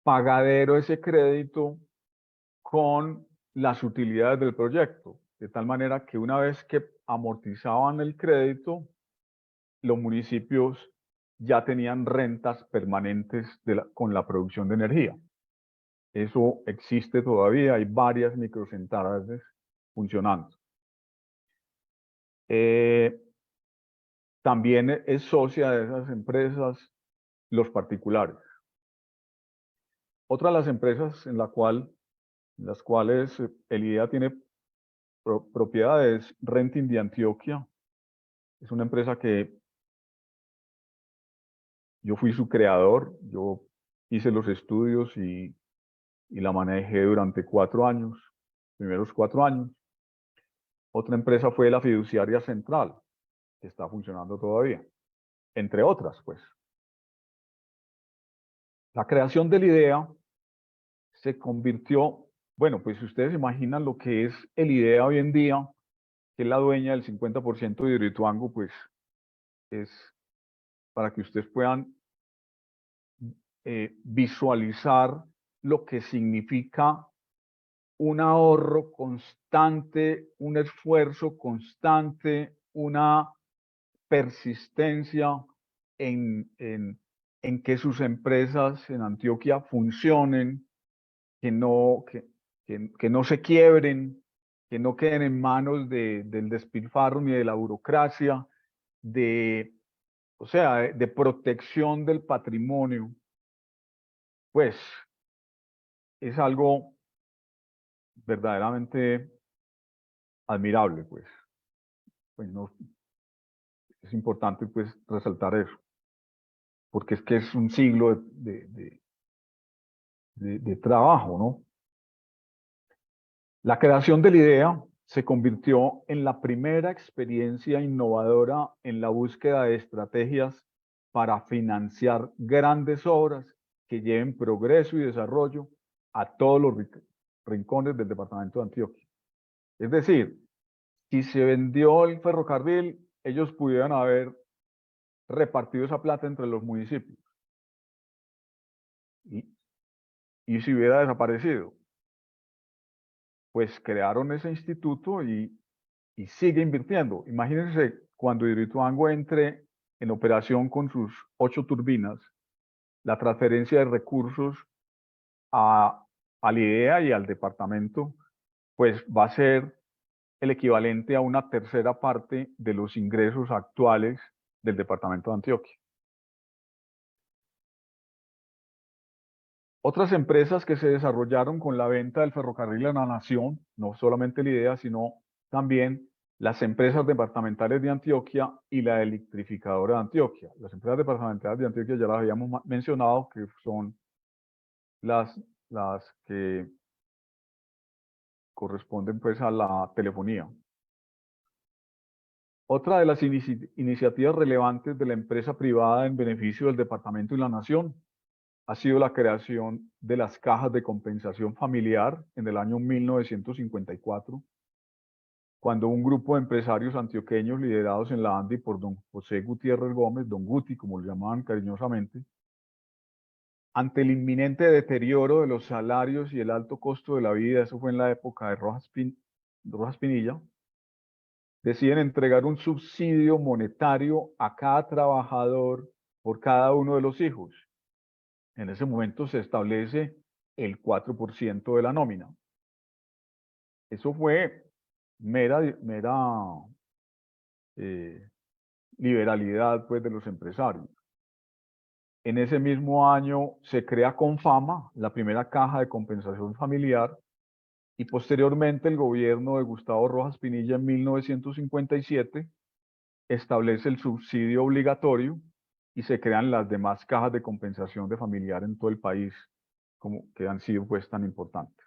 pagadero ese crédito con las utilidades del proyecto, de tal manera que una vez que amortizaban el crédito, los municipios ya tenían rentas permanentes con la producción de energía. Eso existe todavía, hay varias microcentrales funcionando. También es socia de esas empresas los particulares. Otra de las empresas en las cuales el IDEA tiene propiedades, Renting de Antioquia. Es una empresa que yo fui su creador, yo hice los estudios y la manejé durante 4 años, primeros 4 años. Otra empresa fue la Fiduciaria Central, que está funcionando todavía, entre otras, pues. La creación de la IDEA se convirtió, bueno, pues si ustedes imaginan lo que es el IDEA hoy en día, que es la dueña del 50% de Hidroituango, pues es para que ustedes puedan visualizar lo que significa un ahorro constante, un esfuerzo constante una persistencia en que sus empresas en Antioquia funcionen, que no se quiebren, que no queden en manos del despilfarro ni de la burocracia, o sea, de protección del patrimonio, pues es algo verdaderamente admirable, pues. Pues no, es importante pues resaltar eso, porque es que es un siglo de trabajo, ¿no? La creación de la idea se convirtió en la primera experiencia innovadora en la búsqueda de estrategias para financiar grandes obras que lleven progreso y desarrollo a todos los rincones del departamento de Antioquia. Es decir, si se vendió el ferrocarril, ellos pudieran haber repartido esa plata entre los municipios. Y si hubiera desaparecido, pues crearon ese instituto y sigue invirtiendo. Imagínense cuando Hidroituango entre en operación con sus 8 turbinas, la transferencia de recursos a la IDEA y al departamento, pues va a ser el equivalente a una tercera parte de los ingresos actuales del departamento de Antioquia. Otras empresas que se desarrollaron con la venta del ferrocarril a la nación, no solamente la IDEA, sino también las empresas departamentales de Antioquia y la electrificadora de Antioquia. Las empresas departamentales de Antioquia ya las habíamos mencionado, que son las que corresponden pues a la telefonía. Otra de las iniciativas relevantes de la empresa privada en beneficio del departamento y la nación ha sido la creación de las cajas de compensación familiar en el año 1954, cuando un grupo de empresarios antioqueños liderados en la ANDI por don José Gutiérrez Gómez, don Guti, como lo llamaban cariñosamente, ante el inminente deterioro de los salarios y el alto costo de la vida, eso fue en la época de Rojas Pinilla, deciden entregar un subsidio monetario a cada trabajador por cada uno de los hijos. En ese momento se establece el 4% de la nómina. Eso fue mera liberalidad pues, de los empresarios. En ese mismo año se crea Confama, la primera caja de compensación familiar, y posteriormente el gobierno de Gustavo Rojas Pinilla en 1957 establece el subsidio obligatorio y se crean las demás cajas de compensación de familiar en todo el país, como que han sido pues tan importantes.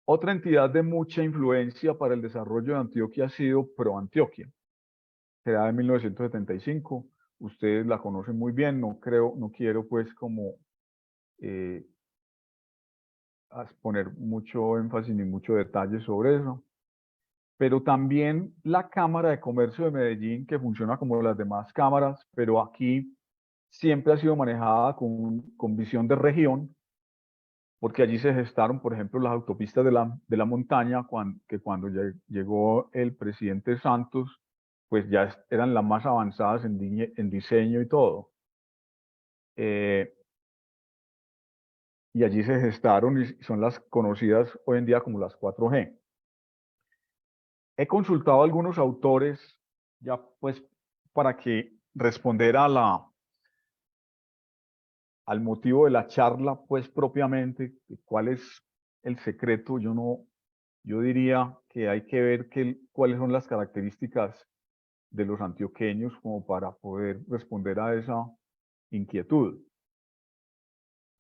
Otra entidad de mucha influencia para el desarrollo de Antioquia ha sido ProAntioquia, creada en 1975. Ustedes la conocen muy bien, no quiero pues como poner mucho énfasis ni mucho detalle sobre eso. Pero también la Cámara de Comercio de Medellín, que funciona como las demás cámaras, pero aquí siempre ha sido manejada con visión de región, porque allí se gestaron, por ejemplo, las autopistas de la montaña, que cuando llegó el presidente Santos, pues ya eran las más avanzadas en diseño y todo. Y allí se gestaron y son las conocidas hoy en día como las 4G. He consultado a algunos autores, ya pues para que responder al motivo de la charla, pues propiamente, cuál es el secreto. Yo diría que hay que ver cuáles son las características de los antioqueños como para poder responder a esa inquietud.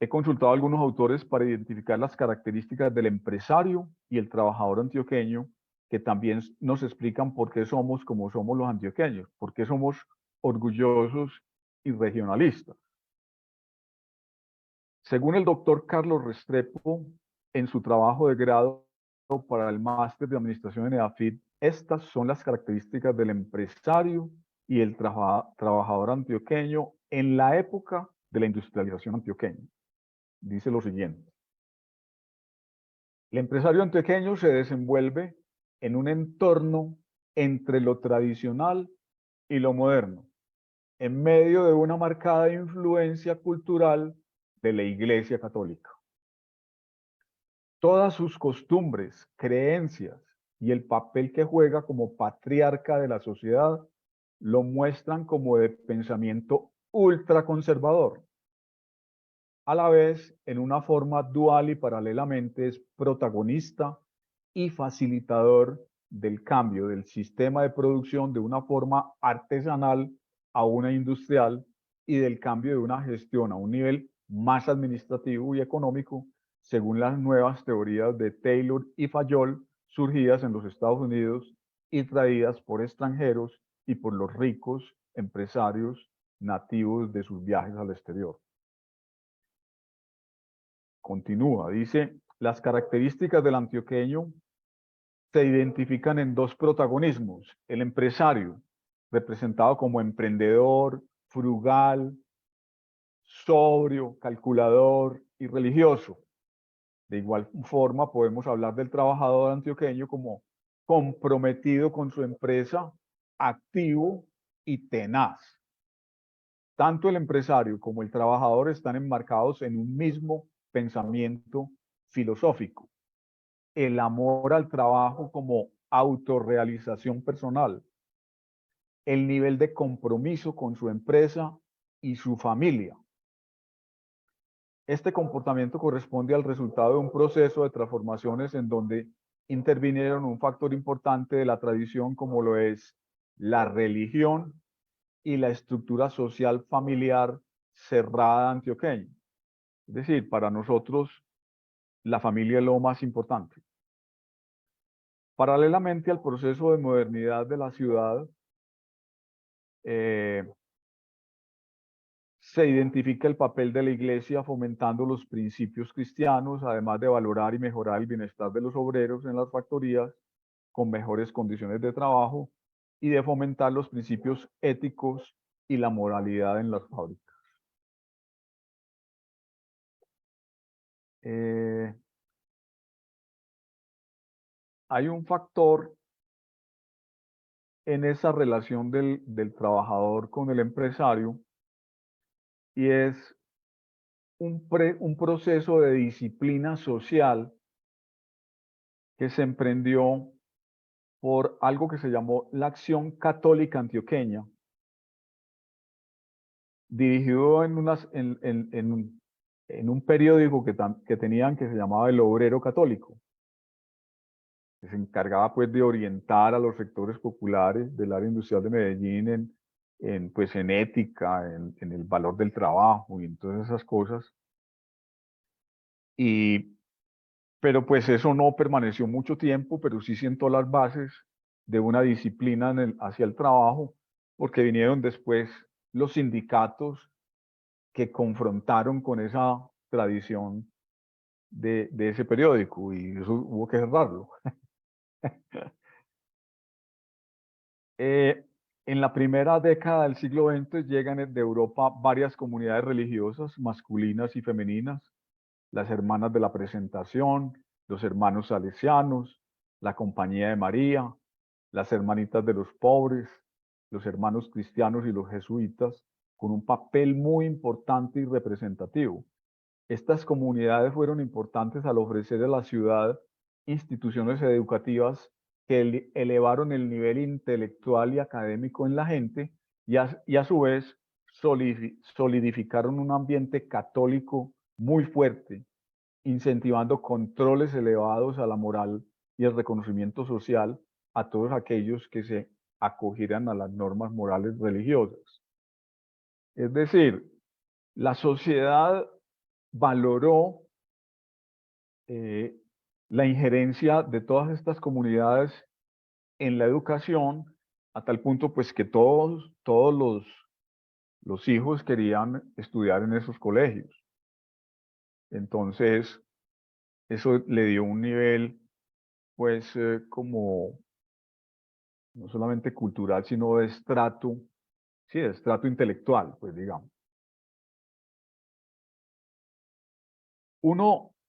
He consultado a algunos autores para identificar las características del empresario y el trabajador antioqueño, que también nos explican por qué somos como somos los antioqueños, por qué somos orgullosos y regionalistas. Según el doctor Carlos Restrepo, en su trabajo de grado para el máster de administración en EAFIT, estas son las características del empresario y el trabajador antioqueño en la época de la industrialización antioqueña. Dice lo siguiente: el empresario antioqueño se desenvuelve en un entorno entre lo tradicional y lo moderno, en medio de una marcada influencia cultural de la Iglesia Católica. Todas sus costumbres, creencias y el papel que juega como patriarca de la sociedad lo muestran como de pensamiento ultraconservador. A la vez, en una forma dual y paralelamente es protagonista y facilitador del cambio del sistema de producción de una forma artesanal a una industrial y del cambio de una gestión a un nivel más administrativo y económico, según las nuevas teorías de Taylor y Fayol surgidas en los Estados Unidos y traídas por extranjeros y por los ricos empresarios nativos de sus viajes al exterior. Continúa, dice, las características del antioqueño se identifican en dos protagonismos: el empresario, representado como emprendedor, frugal, sobrio, calculador y religioso. De igual forma, podemos hablar del trabajador antioqueño como comprometido con su empresa, activo y tenaz. Tanto el empresario como el trabajador están enmarcados en un mismo pensamiento filosófico: el amor al trabajo como autorrealización personal, el nivel de compromiso con su empresa y su familia. Este comportamiento corresponde al resultado de un proceso de transformaciones en donde intervinieron un factor importante de la tradición, como lo es la religión y la estructura social familiar cerrada antioqueña. Es decir, para nosotros la familia es lo más importante. Paralelamente al proceso de modernidad de la ciudad, se identifica el papel de la Iglesia fomentando los principios cristianos, además de valorar y mejorar el bienestar de los obreros en las factorías con mejores condiciones de trabajo y de fomentar los principios éticos y la moralidad en las fábricas. Hay un factor en esa relación del trabajador con el empresario, y es un proceso de disciplina social que se emprendió por algo que se llamó la Acción Católica Antioqueña, dirigido en un periódico que tenían, que se llamaba El Obrero Católico, que se encargaba pues de orientar a los sectores populares del área industrial de Medellín en ética, en el valor del trabajo y en todas esas cosas. Pero pues eso no permaneció mucho tiempo, pero sí sentó las bases de una disciplina hacia el trabajo, porque vinieron después los sindicatos que confrontaron con esa tradición de ese periódico, y eso hubo que cerrarlo. En la primera década del siglo XX llegan de Europa varias comunidades religiosas masculinas y femeninas: las Hermanas de la Presentación, los Hermanos Salesianos, la Compañía de María, las Hermanitas de los Pobres, los Hermanos Cristianos y los Jesuitas, con un papel muy importante y representativo. Estas comunidades fueron importantes al ofrecer a la ciudad instituciones educativas que elevaron el nivel intelectual y académico en la gente, y a su vez solidificaron un ambiente católico muy fuerte, incentivando controles elevados a la moral y el reconocimiento social a todos aquellos que se acogieran a las normas morales religiosas. Es decir, la sociedad valoró la injerencia de todas estas comunidades en la educación, a tal punto pues que todos los hijos querían estudiar en esos colegios. Entonces, eso le dio un nivel pues como no solamente cultural, sino de estrato, sí, de estrato intelectual, pues digamos.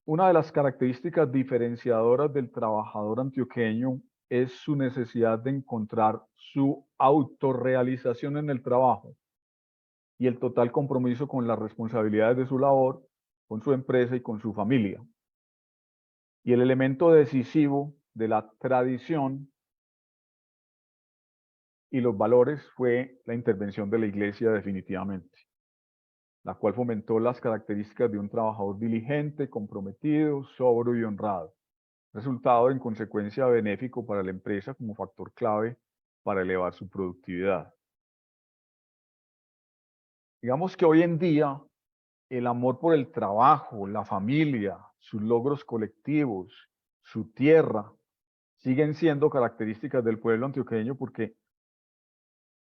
Una de las características diferenciadoras del trabajador antioqueño es su necesidad de encontrar su autorrealización en el trabajo y el total compromiso con las responsabilidades de su labor, con su empresa y con su familia. Y el elemento decisivo de la tradición y los valores fue la intervención de la Iglesia definitivamente, la cual fomentó las características de un trabajador diligente, comprometido, sobrio y honrado, resultado en consecuencia benéfico para la empresa como factor clave para elevar su productividad. Digamos que hoy en día el amor por el trabajo, la familia, sus logros colectivos, su tierra, siguen siendo características del pueblo antioqueño porque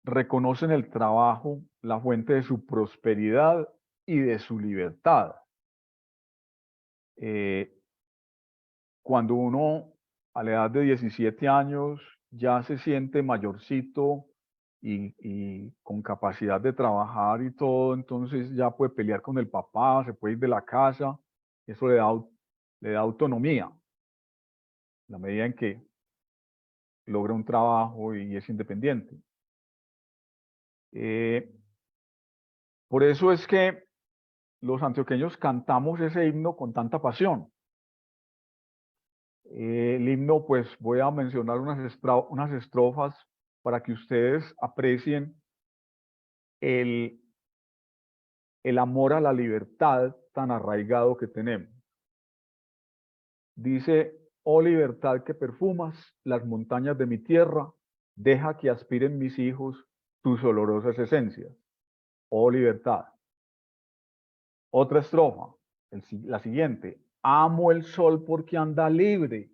reconocen el trabajo, la fuente de su prosperidad y de su libertad. Cuando uno a la edad de 17 años ya se siente mayorcito y con capacidad de trabajar y todo, entonces ya puede pelear con el papá, se puede ir de la casa, eso le da autonomía, en la medida en que logra un trabajo y es independiente. Por eso es que los antioqueños cantamos ese himno con tanta pasión. El himno, pues voy a mencionar unas estrofas para que ustedes aprecien el amor a la libertad tan arraigado que tenemos. Dice: oh libertad que perfumas las montañas de mi tierra, deja que aspiren mis hijos tus olorosas esencias. Oh libertad. Otra estrofa, la siguiente: amo el sol porque anda libre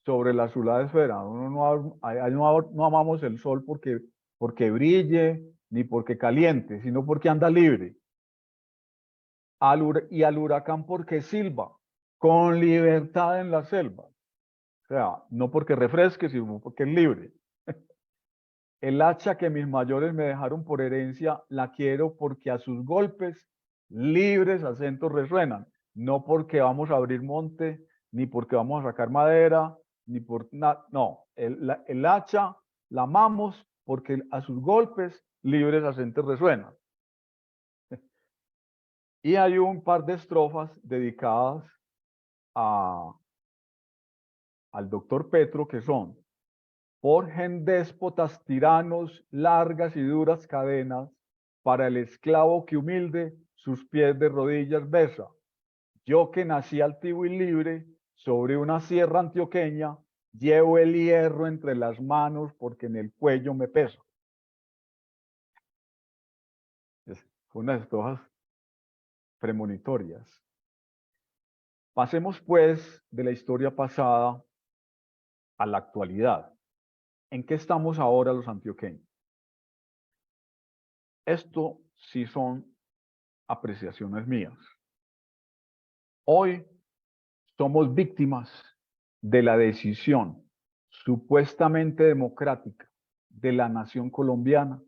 sobre la azulada esfera. No amamos el sol porque brille, ni porque caliente, sino porque anda libre. Y al huracán porque silba, con libertad en la selva. O sea, no porque refresque, sino porque es libre. El hacha que mis mayores me dejaron por herencia, la quiero porque a sus golpes libres acentos resuenan. No porque vamos a abrir monte, ni porque vamos a sacar madera, ni por nada. No, el hacha la amamos porque a sus golpes libres acentos resuenan. Y hay un par de estrofas dedicadas al doctor Petro que son: forjen déspotas tiranos largas y duras cadenas para el esclavo que humilde sus pies de rodillas besa. Yo que nací altivo y libre sobre una sierra antioqueña, llevo el hierro entre las manos porque en el cuello me pesa. Son unas estrofas premonitorias. Pasemos pues de la historia pasada a la actualidad. ¿En qué estamos ahora los antioqueños? Esto sí son apreciaciones mías. Hoy somos víctimas de la decisión supuestamente democrática de la nación colombiana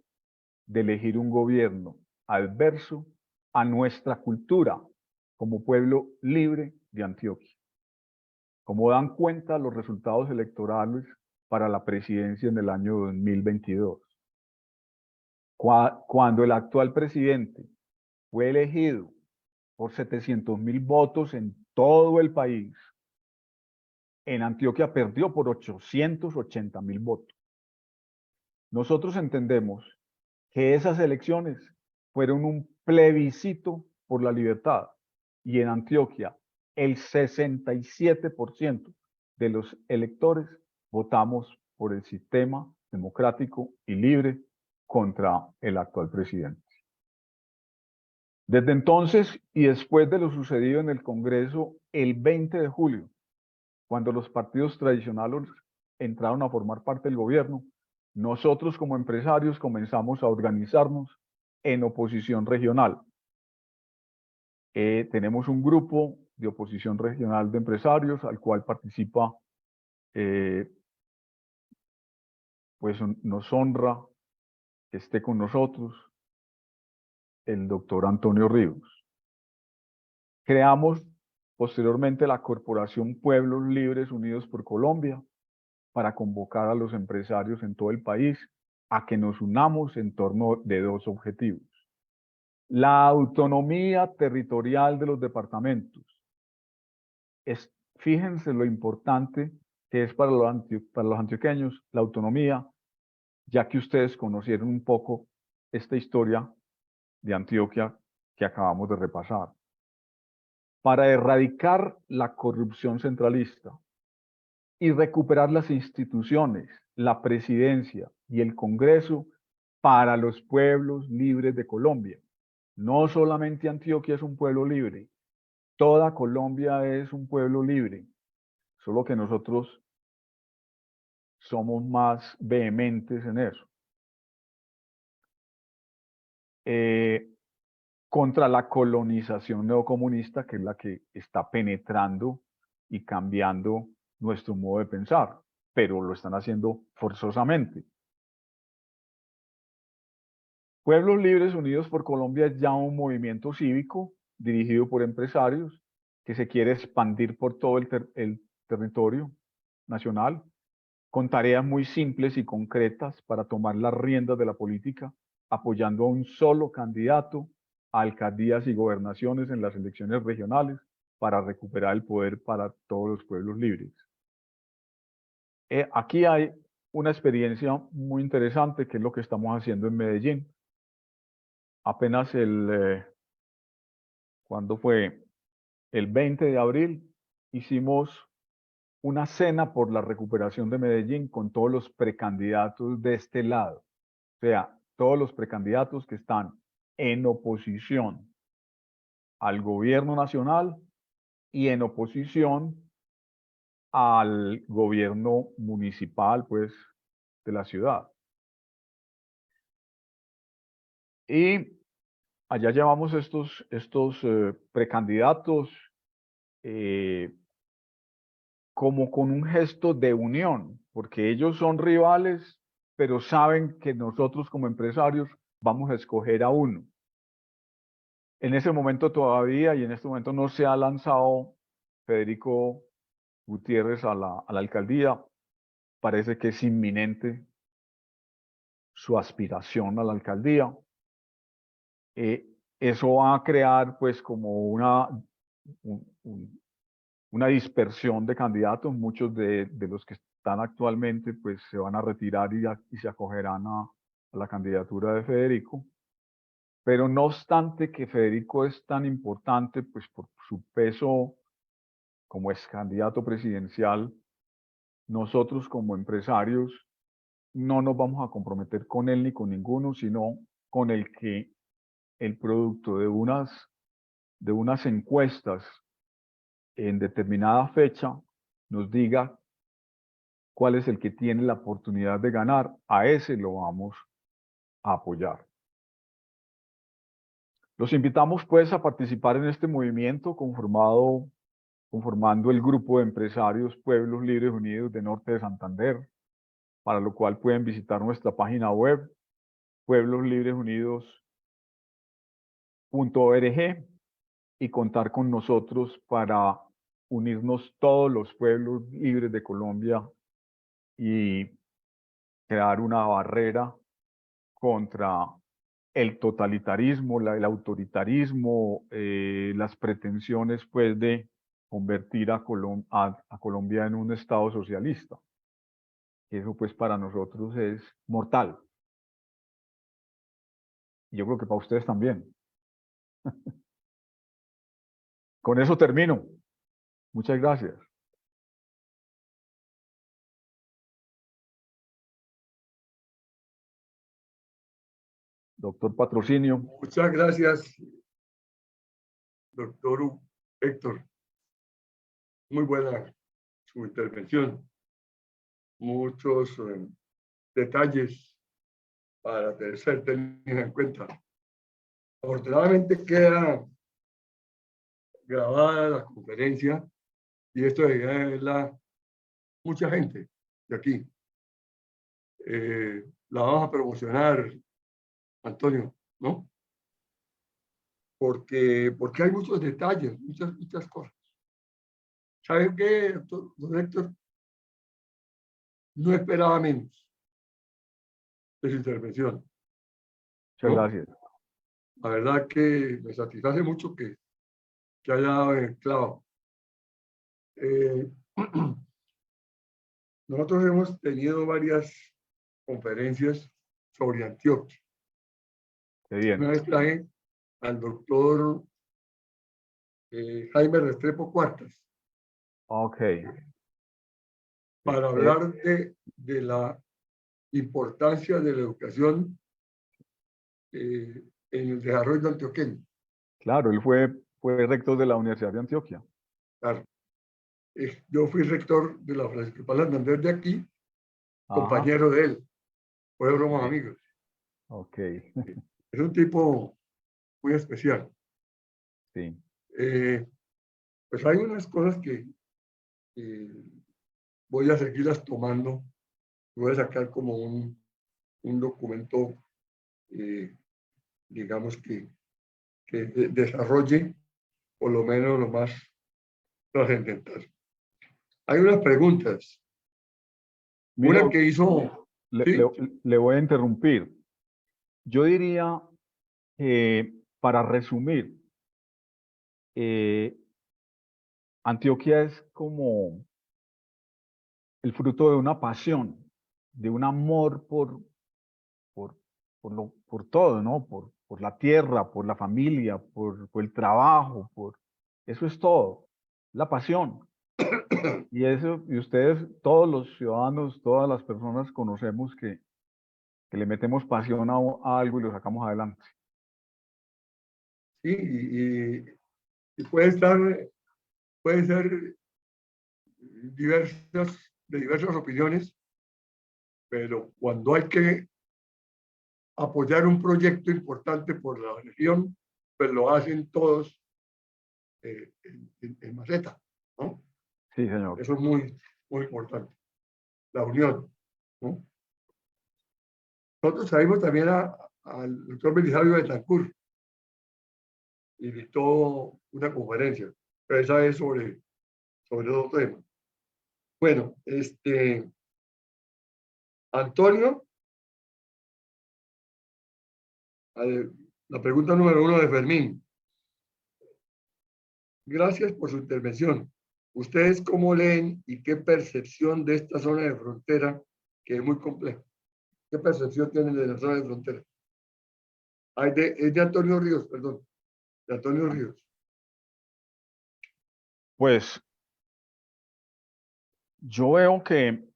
de elegir un gobierno adverso a nuestra cultura como pueblo libre de Antioquia. Como dan cuenta los resultados electorales para la presidencia en el año 2022. Cuando el actual presidente fue elegido por 700.000 votos en todo el país, en Antioquia perdió por 880.000 votos. Nosotros entendemos que esas elecciones fueron un plebiscito por la libertad y en Antioquia el 67% de los electores votamos por el sistema democrático y libre contra el actual presidente. Desde entonces y después de lo sucedido en el Congreso el 20 de julio, cuando los partidos tradicionales entraron a formar parte del gobierno, nosotros como empresarios comenzamos a organizarnos en oposición regional. Tenemos un grupo de oposición regional de empresarios al cual participa, pues nos honra que esté con nosotros el doctor Antonio Ríos. Creamos posteriormente la Corporación Pueblos Libres Unidos por Colombia, para convocar a los empresarios en todo el país a que nos unamos en torno de dos objetivos. La autonomía territorial de los departamentos. Fíjense lo importante que es para los antioqueños la autonomía, ya que ustedes conocieron un poco esta historia de Antioquia que acabamos de repasar. Para erradicar la corrupción centralista y recuperar las instituciones, la presidencia y el Congreso para los pueblos libres de Colombia. No solamente Antioquia es un pueblo libre, toda Colombia es un pueblo libre, solo que nosotros somos más vehementes en eso. Contra la colonización neocomunista, que es la que está penetrando y cambiando nuestro modo de pensar, pero lo están haciendo forzosamente. Pueblos Libres Unidos por Colombia es ya un movimiento cívico dirigido por empresarios que se quiere expandir por todo el territorio nacional, con tareas muy simples y concretas para tomar las riendas de la política, apoyando a un solo candidato a alcaldías y gobernaciones en las elecciones regionales para recuperar el poder para todos los pueblos libres. Aquí hay una experiencia muy interesante, que es lo que estamos haciendo en Medellín. Apenas ¿cuándo fue? El 20 de abril hicimos una cena por la recuperación de Medellín con todos los precandidatos de este lado. O sea, todos los precandidatos que están en oposición al gobierno nacional y en oposición al gobierno municipal, pues, de la ciudad. Y allá llevamos estos precandidatos como con un gesto de unión, porque ellos son rivales, pero saben que nosotros como empresarios vamos a escoger a uno. En ese momento todavía, y en este momento no se ha lanzado Federico Gutiérrez a la alcaldía. Parece que es inminente su aspiración a la alcaldía. Eso va a crear pues como una dispersión de candidatos. Muchos de los que están actualmente pues se van a retirar y se acogerán a la candidatura de Federico. Pero no obstante que Federico es tan importante pues por su peso como ex candidato presidencial, nosotros como empresarios no nos vamos a comprometer con él ni con ninguno, sino con el que el producto de unas encuestas en determinada fecha nos diga cuál es el que tiene la oportunidad de ganar, a ese lo vamos a apoyar. Los invitamos pues a participar en este movimiento conformando el grupo de empresarios Pueblos Libres Unidos de Norte de Santander, para lo cual pueden visitar nuestra página web puebloslibresunidos.org y contar con nosotros para unirnos todos los pueblos libres de Colombia y crear una barrera contra el totalitarismo, el autoritarismo, las pretensiones pues de convertir a Colombia en un estado socialista. Eso pues para nosotros es mortal. Yo creo que para ustedes también. Con eso termino. Muchas gracias. Doctor Patrocinio. Muchas gracias, doctor Héctor. Muy buena su intervención. Muchos detalles para ser tenidos en cuenta. Afortunadamente queda grabada la conferencia y esto debería verla mucha gente de aquí. La vamos a promocionar, Antonio, ¿no? Porque hay muchos detalles, muchas cosas. ¿Saben qué, doctor Héctor? no esperaba menos de su intervención. Muchas ¿no? gracias. La verdad que me satisface mucho que haya dado en el clavo. Nosotros hemos tenido varias conferencias sobre Antioquia. Qué bien. Una vez traje al doctor Jaime Restrepo Cuartas Ok. para hablar de la importancia de la educación en el desarrollo antioqueño. Claro, él fue rector de la Universidad de Antioquia. Claro. Yo fui rector de la Francisco Paz Hernández de aquí, Ajá. compañero de él. Fueron amigos. Ok. Es un tipo muy especial. Sí. Pues hay unas cosas que voy a seguirlas tomando. Voy a sacar como un documento, digamos, que desarrolle por lo menos lo más trascendental. Hay unas preguntas. Mire, Una que hizo... ¿sí? le voy a interrumpir. Yo diría que, para resumir, Antioquia es como el fruto de una pasión, de un amor por todo, ¿no? Por la tierra, por la familia, por el trabajo, eso es todo, la pasión. Y eso, y ustedes, todos los ciudadanos, todas las personas conocemos que le metemos pasión a algo y lo sacamos adelante. Sí, y puede ser de diversas opiniones, pero cuando hay que apoyar un proyecto importante por la región, pues lo hacen todos en maceta, ¿no? Sí, señor. Eso es muy, muy importante, la unión, ¿no? Nosotros traímos también al doctor Belisario Betancourt, invitó una conferencia, pero esa es sobre otro tema. Bueno, Antonio, la pregunta número 1 de Fermín. Gracias por su intervención. ¿Ustedes cómo leen y qué percepción de esta zona de frontera, que es muy compleja? ¿Qué percepción tienen de la zona de frontera? Es de Antonio Ríos, perdón. De Antonio Ríos. Pues yo veo que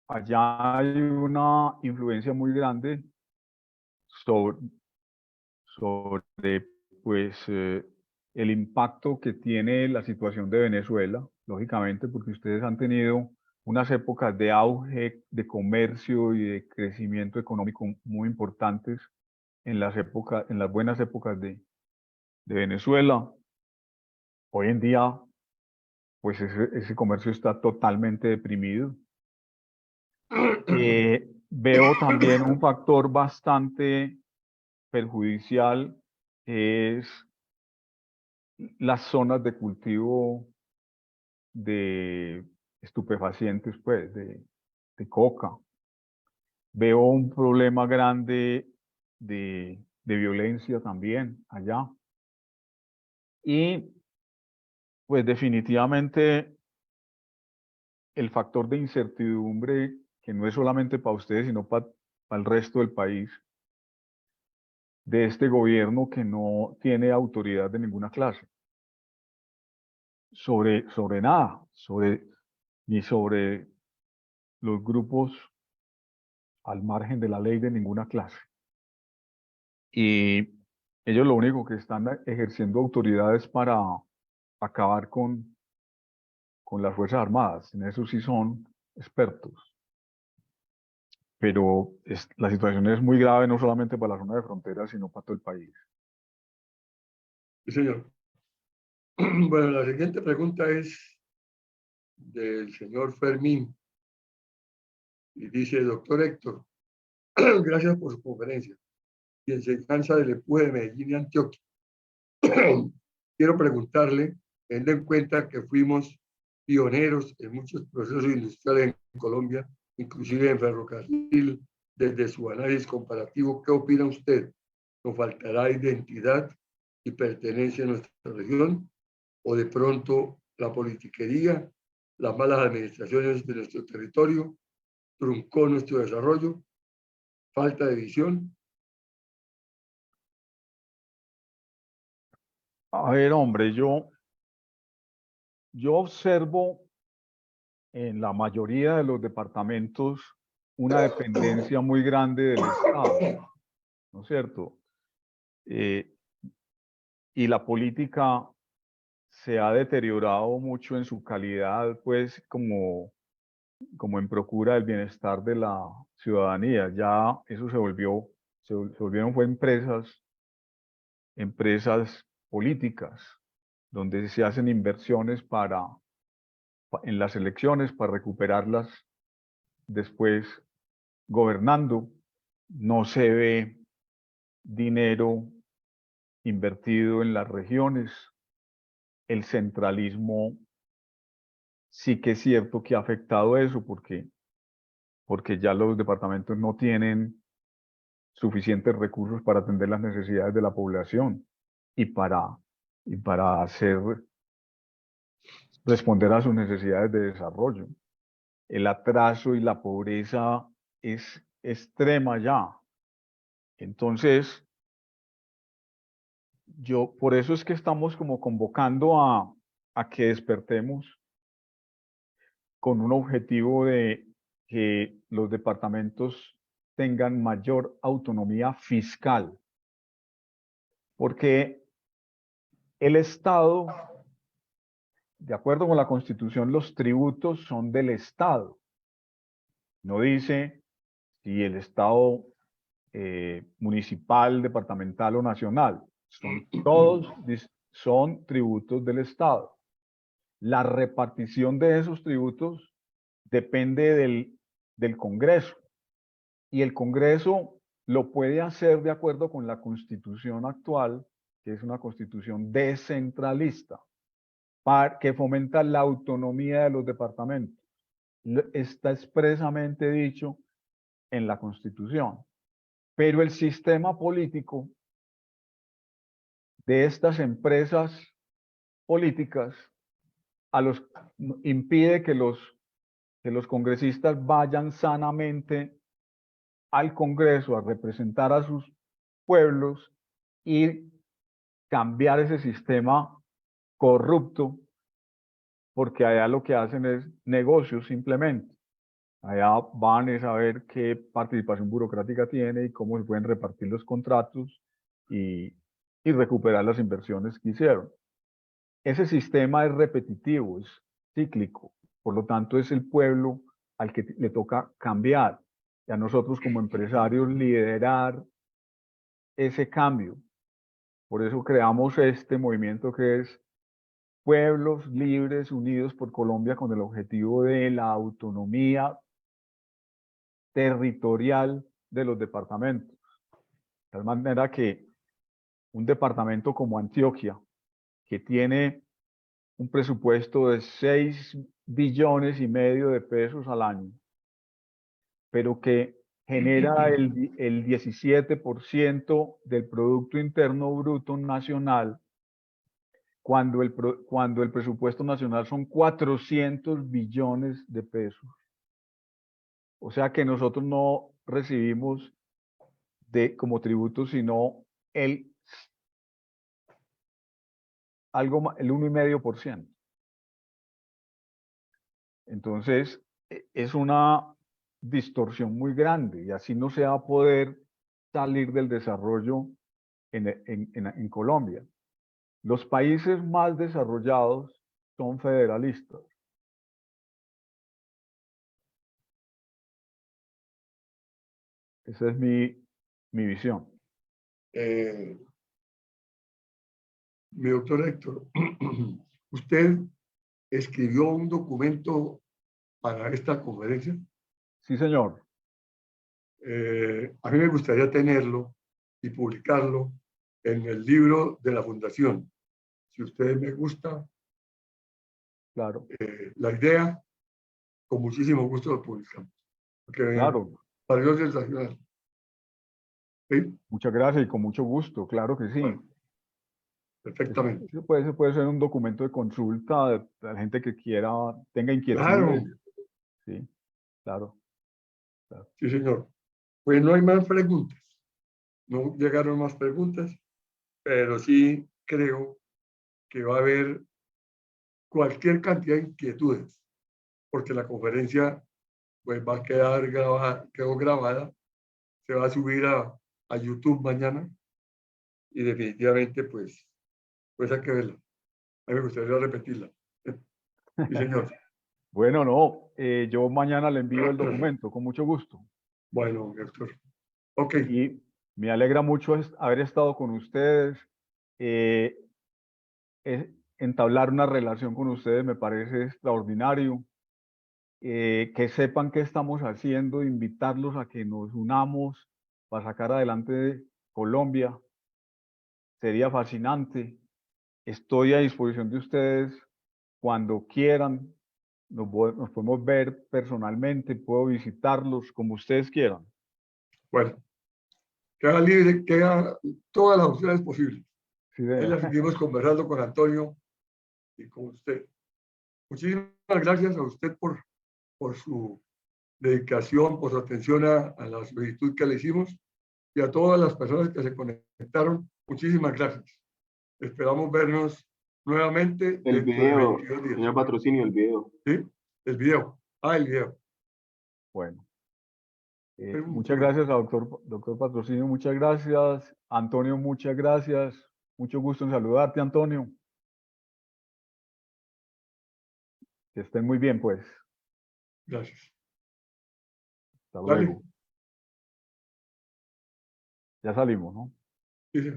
allá hay una influencia muy grande sobre pues, el impacto que tiene la situación de Venezuela, lógicamente, porque ustedes han tenido unas épocas de auge de comercio y de crecimiento económico muy importantes en las buenas épocas de Venezuela. Hoy en día, pues ese comercio está totalmente deprimido. Veo también un factor bastante perjudicial, que es las zonas de cultivo de estupefacientes, pues, de coca. Veo un problema grande de violencia también allá. Y pues definitivamente el factor de incertidumbre, que no es solamente para ustedes, sino para el resto del país, de este gobierno que no tiene autoridad de ninguna clase sobre nada, ni sobre los grupos al margen de la ley de ninguna clase. Y ellos lo único que están ejerciendo autoridades para acabar con las Fuerzas Armadas. En eso sí son expertos. Pero la situación es muy grave, no solamente para la zona de frontera, sino para todo el país. Sí, señor. Bueno, la siguiente pregunta es del señor Fermín. Y dice, doctor Héctor, gracias por su conferencia y enseñanza del empuje de Medellín y Antioquia. Quiero preguntarle, teniendo en cuenta que fuimos pioneros en muchos procesos industriales en Colombia, inclusive en ferrocarril. Desde su análisis comparativo, ¿qué opina usted? ¿Nos faltará identidad y pertenencia a nuestra región? ¿O de pronto la politiquería, las malas administraciones de nuestro territorio truncó nuestro desarrollo? ¿Falta de visión? A ver, hombre, yo observo en la mayoría de los departamentos una dependencia muy grande del Estado, ¿no es cierto? Y la política se ha deteriorado mucho en su calidad, pues como en procura del bienestar de la ciudadanía. Ya eso se volvieron fue empresas políticas, donde se hacen inversiones en las elecciones para recuperarlas después gobernando. No se ve dinero invertido en las regiones. El centralismo sí que es cierto que ha afectado eso porque ya los departamentos no tienen suficientes recursos para atender las necesidades de la población y para responder a sus necesidades de desarrollo. El atraso y la pobreza es extrema ya. Entonces, por eso es que estamos como convocando a que despertemos con un objetivo de que los departamentos tengan mayor autonomía fiscal, porque el Estado, de acuerdo con la Constitución, los tributos son del Estado. No dice si el Estado municipal, departamental o nacional. Son tributos del Estado. La repartición de esos tributos depende del Congreso. Y el Congreso lo puede hacer de acuerdo con la Constitución actual, que es una constitución descentralista, que fomenta la autonomía de los departamentos. Está expresamente dicho en la Constitución. Pero el sistema político de estas empresas políticas impide que los congresistas vayan sanamente al Congreso a representar a sus pueblos y cambiar ese sistema corrupto, porque allá lo que hacen es negocios simplemente. Allá van a saber qué participación burocrática tiene y cómo se pueden repartir los contratos y recuperar las inversiones que hicieron. Ese sistema es repetitivo, es cíclico, por lo tanto es el pueblo al que le toca cambiar y a nosotros como empresarios liderar ese cambio. Por eso creamos este movimiento que es Pueblos Libres Unidos por Colombia, con el objetivo de la autonomía territorial de los departamentos. De tal manera que un departamento como Antioquia, que tiene un presupuesto de 6,5 billones de pesos al año, pero que genera el 17% del Producto Interno Bruto Nacional, cuando el presupuesto nacional son 400 billones de pesos. O sea que nosotros no recibimos como tributo sino el 1,5%. Entonces, es una distorsión muy grande y así no se va a poder salir del desarrollo en Colombia. Los países más desarrollados son federalistas. Esa es mi visión. Mi doctor Héctor, ¿usted escribió un documento para esta conferencia? Sí, señor. A mí me gustaría tenerlo y publicarlo en el libro de la Fundación. Si usted me gusta, claro, la idea, con muchísimo gusto lo publicamos. Porque claro. pareció sensacional. ¿Sí? Muchas gracias y con mucho gusto, claro que sí. Bueno, perfectamente. Eso puede ser un documento de consulta de la gente que quiera, tenga inquietudes. Claro, Sí, claro. sí, señor. Pues no hay más preguntas. No llegaron más preguntas, pero sí creo que va a haber cualquier cantidad de inquietudes, porque la conferencia pues va a quedar grabada, quedó grabada, se va a subir a YouTube mañana y definitivamente pues hay que verla. A mí me gustaría repetirla. Sí, señor. Bueno, no, yo mañana le envío el documento con mucho gusto. Bueno, doctor. Ok, Y me alegra mucho haber estado con ustedes. eh, Entablar una relación con ustedes me parece extraordinario. Que sepan qué estamos haciendo, invitarlos a que nos unamos para sacar adelante Colombia. Sería fascinante. Estoy a disposición de ustedes cuando quieran. Nos podemos ver personalmente, puedo visitarlos como ustedes quieran. bueno, queda libre, queda todas las opciones posibles. Sí, Ahí la seguimos conversando con Antonio y con usted. Muchísimas gracias a usted por su dedicación, por su atención a la solicitud que le hicimos y a todas las personas que se conectaron. Muchísimas gracias. Esperamos vernos nuevamente El dentro de video, 22 días. señor Patrocinio, el video. ¿Sí? El video. El video. bueno. Un Muchas momento. gracias a doctor Patrocinio, muchas gracias. Antonio, muchas gracias. Mucho gusto en saludarte, Antonio. Que estén muy bien, pues. Gracias. Hasta Dale. luego. Ya salimos, ¿no? Sí, sí.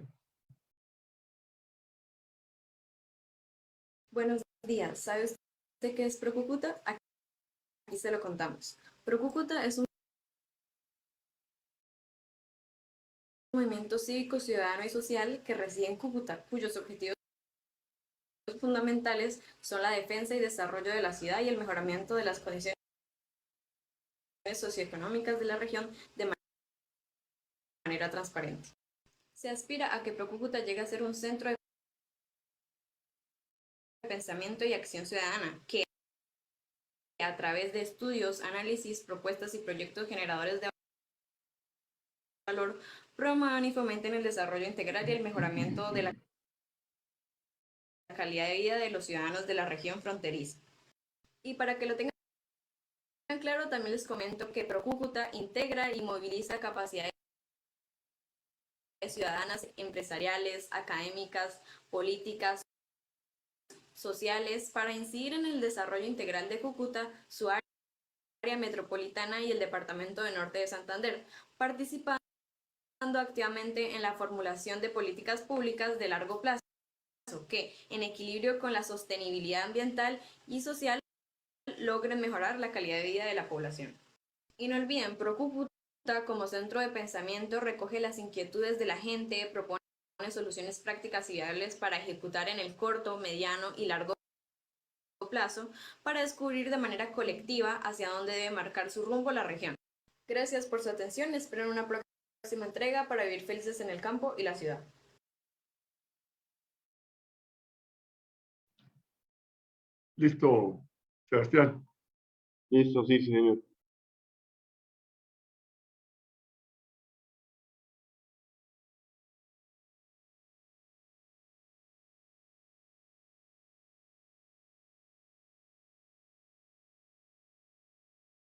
Buenos días. ¿Sabe usted qué es Procúcuta? Aquí se lo contamos. Procúcuta es un movimiento cívico, ciudadano y social que reside en Cúcuta, cuyos objetivos fundamentales son la defensa y desarrollo de la ciudad y el mejoramiento de las condiciones socioeconómicas de la región de manera transparente. Se aspira a que Procúcuta llegue a ser un centro de pensamiento y acción ciudadana que, a través de estudios, análisis, propuestas y proyectos generadores de valor, promuevan y fomenten el desarrollo integral y el mejoramiento de la calidad de vida de los ciudadanos de la región fronteriza. Y para que lo tengan claro, también les comento que Procúcuta integra y moviliza capacidades ciudadanas, empresariales, académicas, políticas, sociales, para incidir en el desarrollo integral de Cúcuta, su área metropolitana y el departamento de Norte de Santander, participando activamente en la formulación de políticas públicas de largo plazo que, en equilibrio con la sostenibilidad ambiental y social, logren mejorar la calidad de vida de la población. Y no olviden, Procúcuta como centro de pensamiento recoge las inquietudes de la gente, propone soluciones prácticas y viables para ejecutar en el corto, mediano y largo plazo, para descubrir de manera colectiva hacia dónde debe marcar su rumbo la región. Gracias por su atención, espero en una próxima entrega para vivir felices en el campo y la ciudad. Listo, Sebastián. Listo, sí, sí, señor.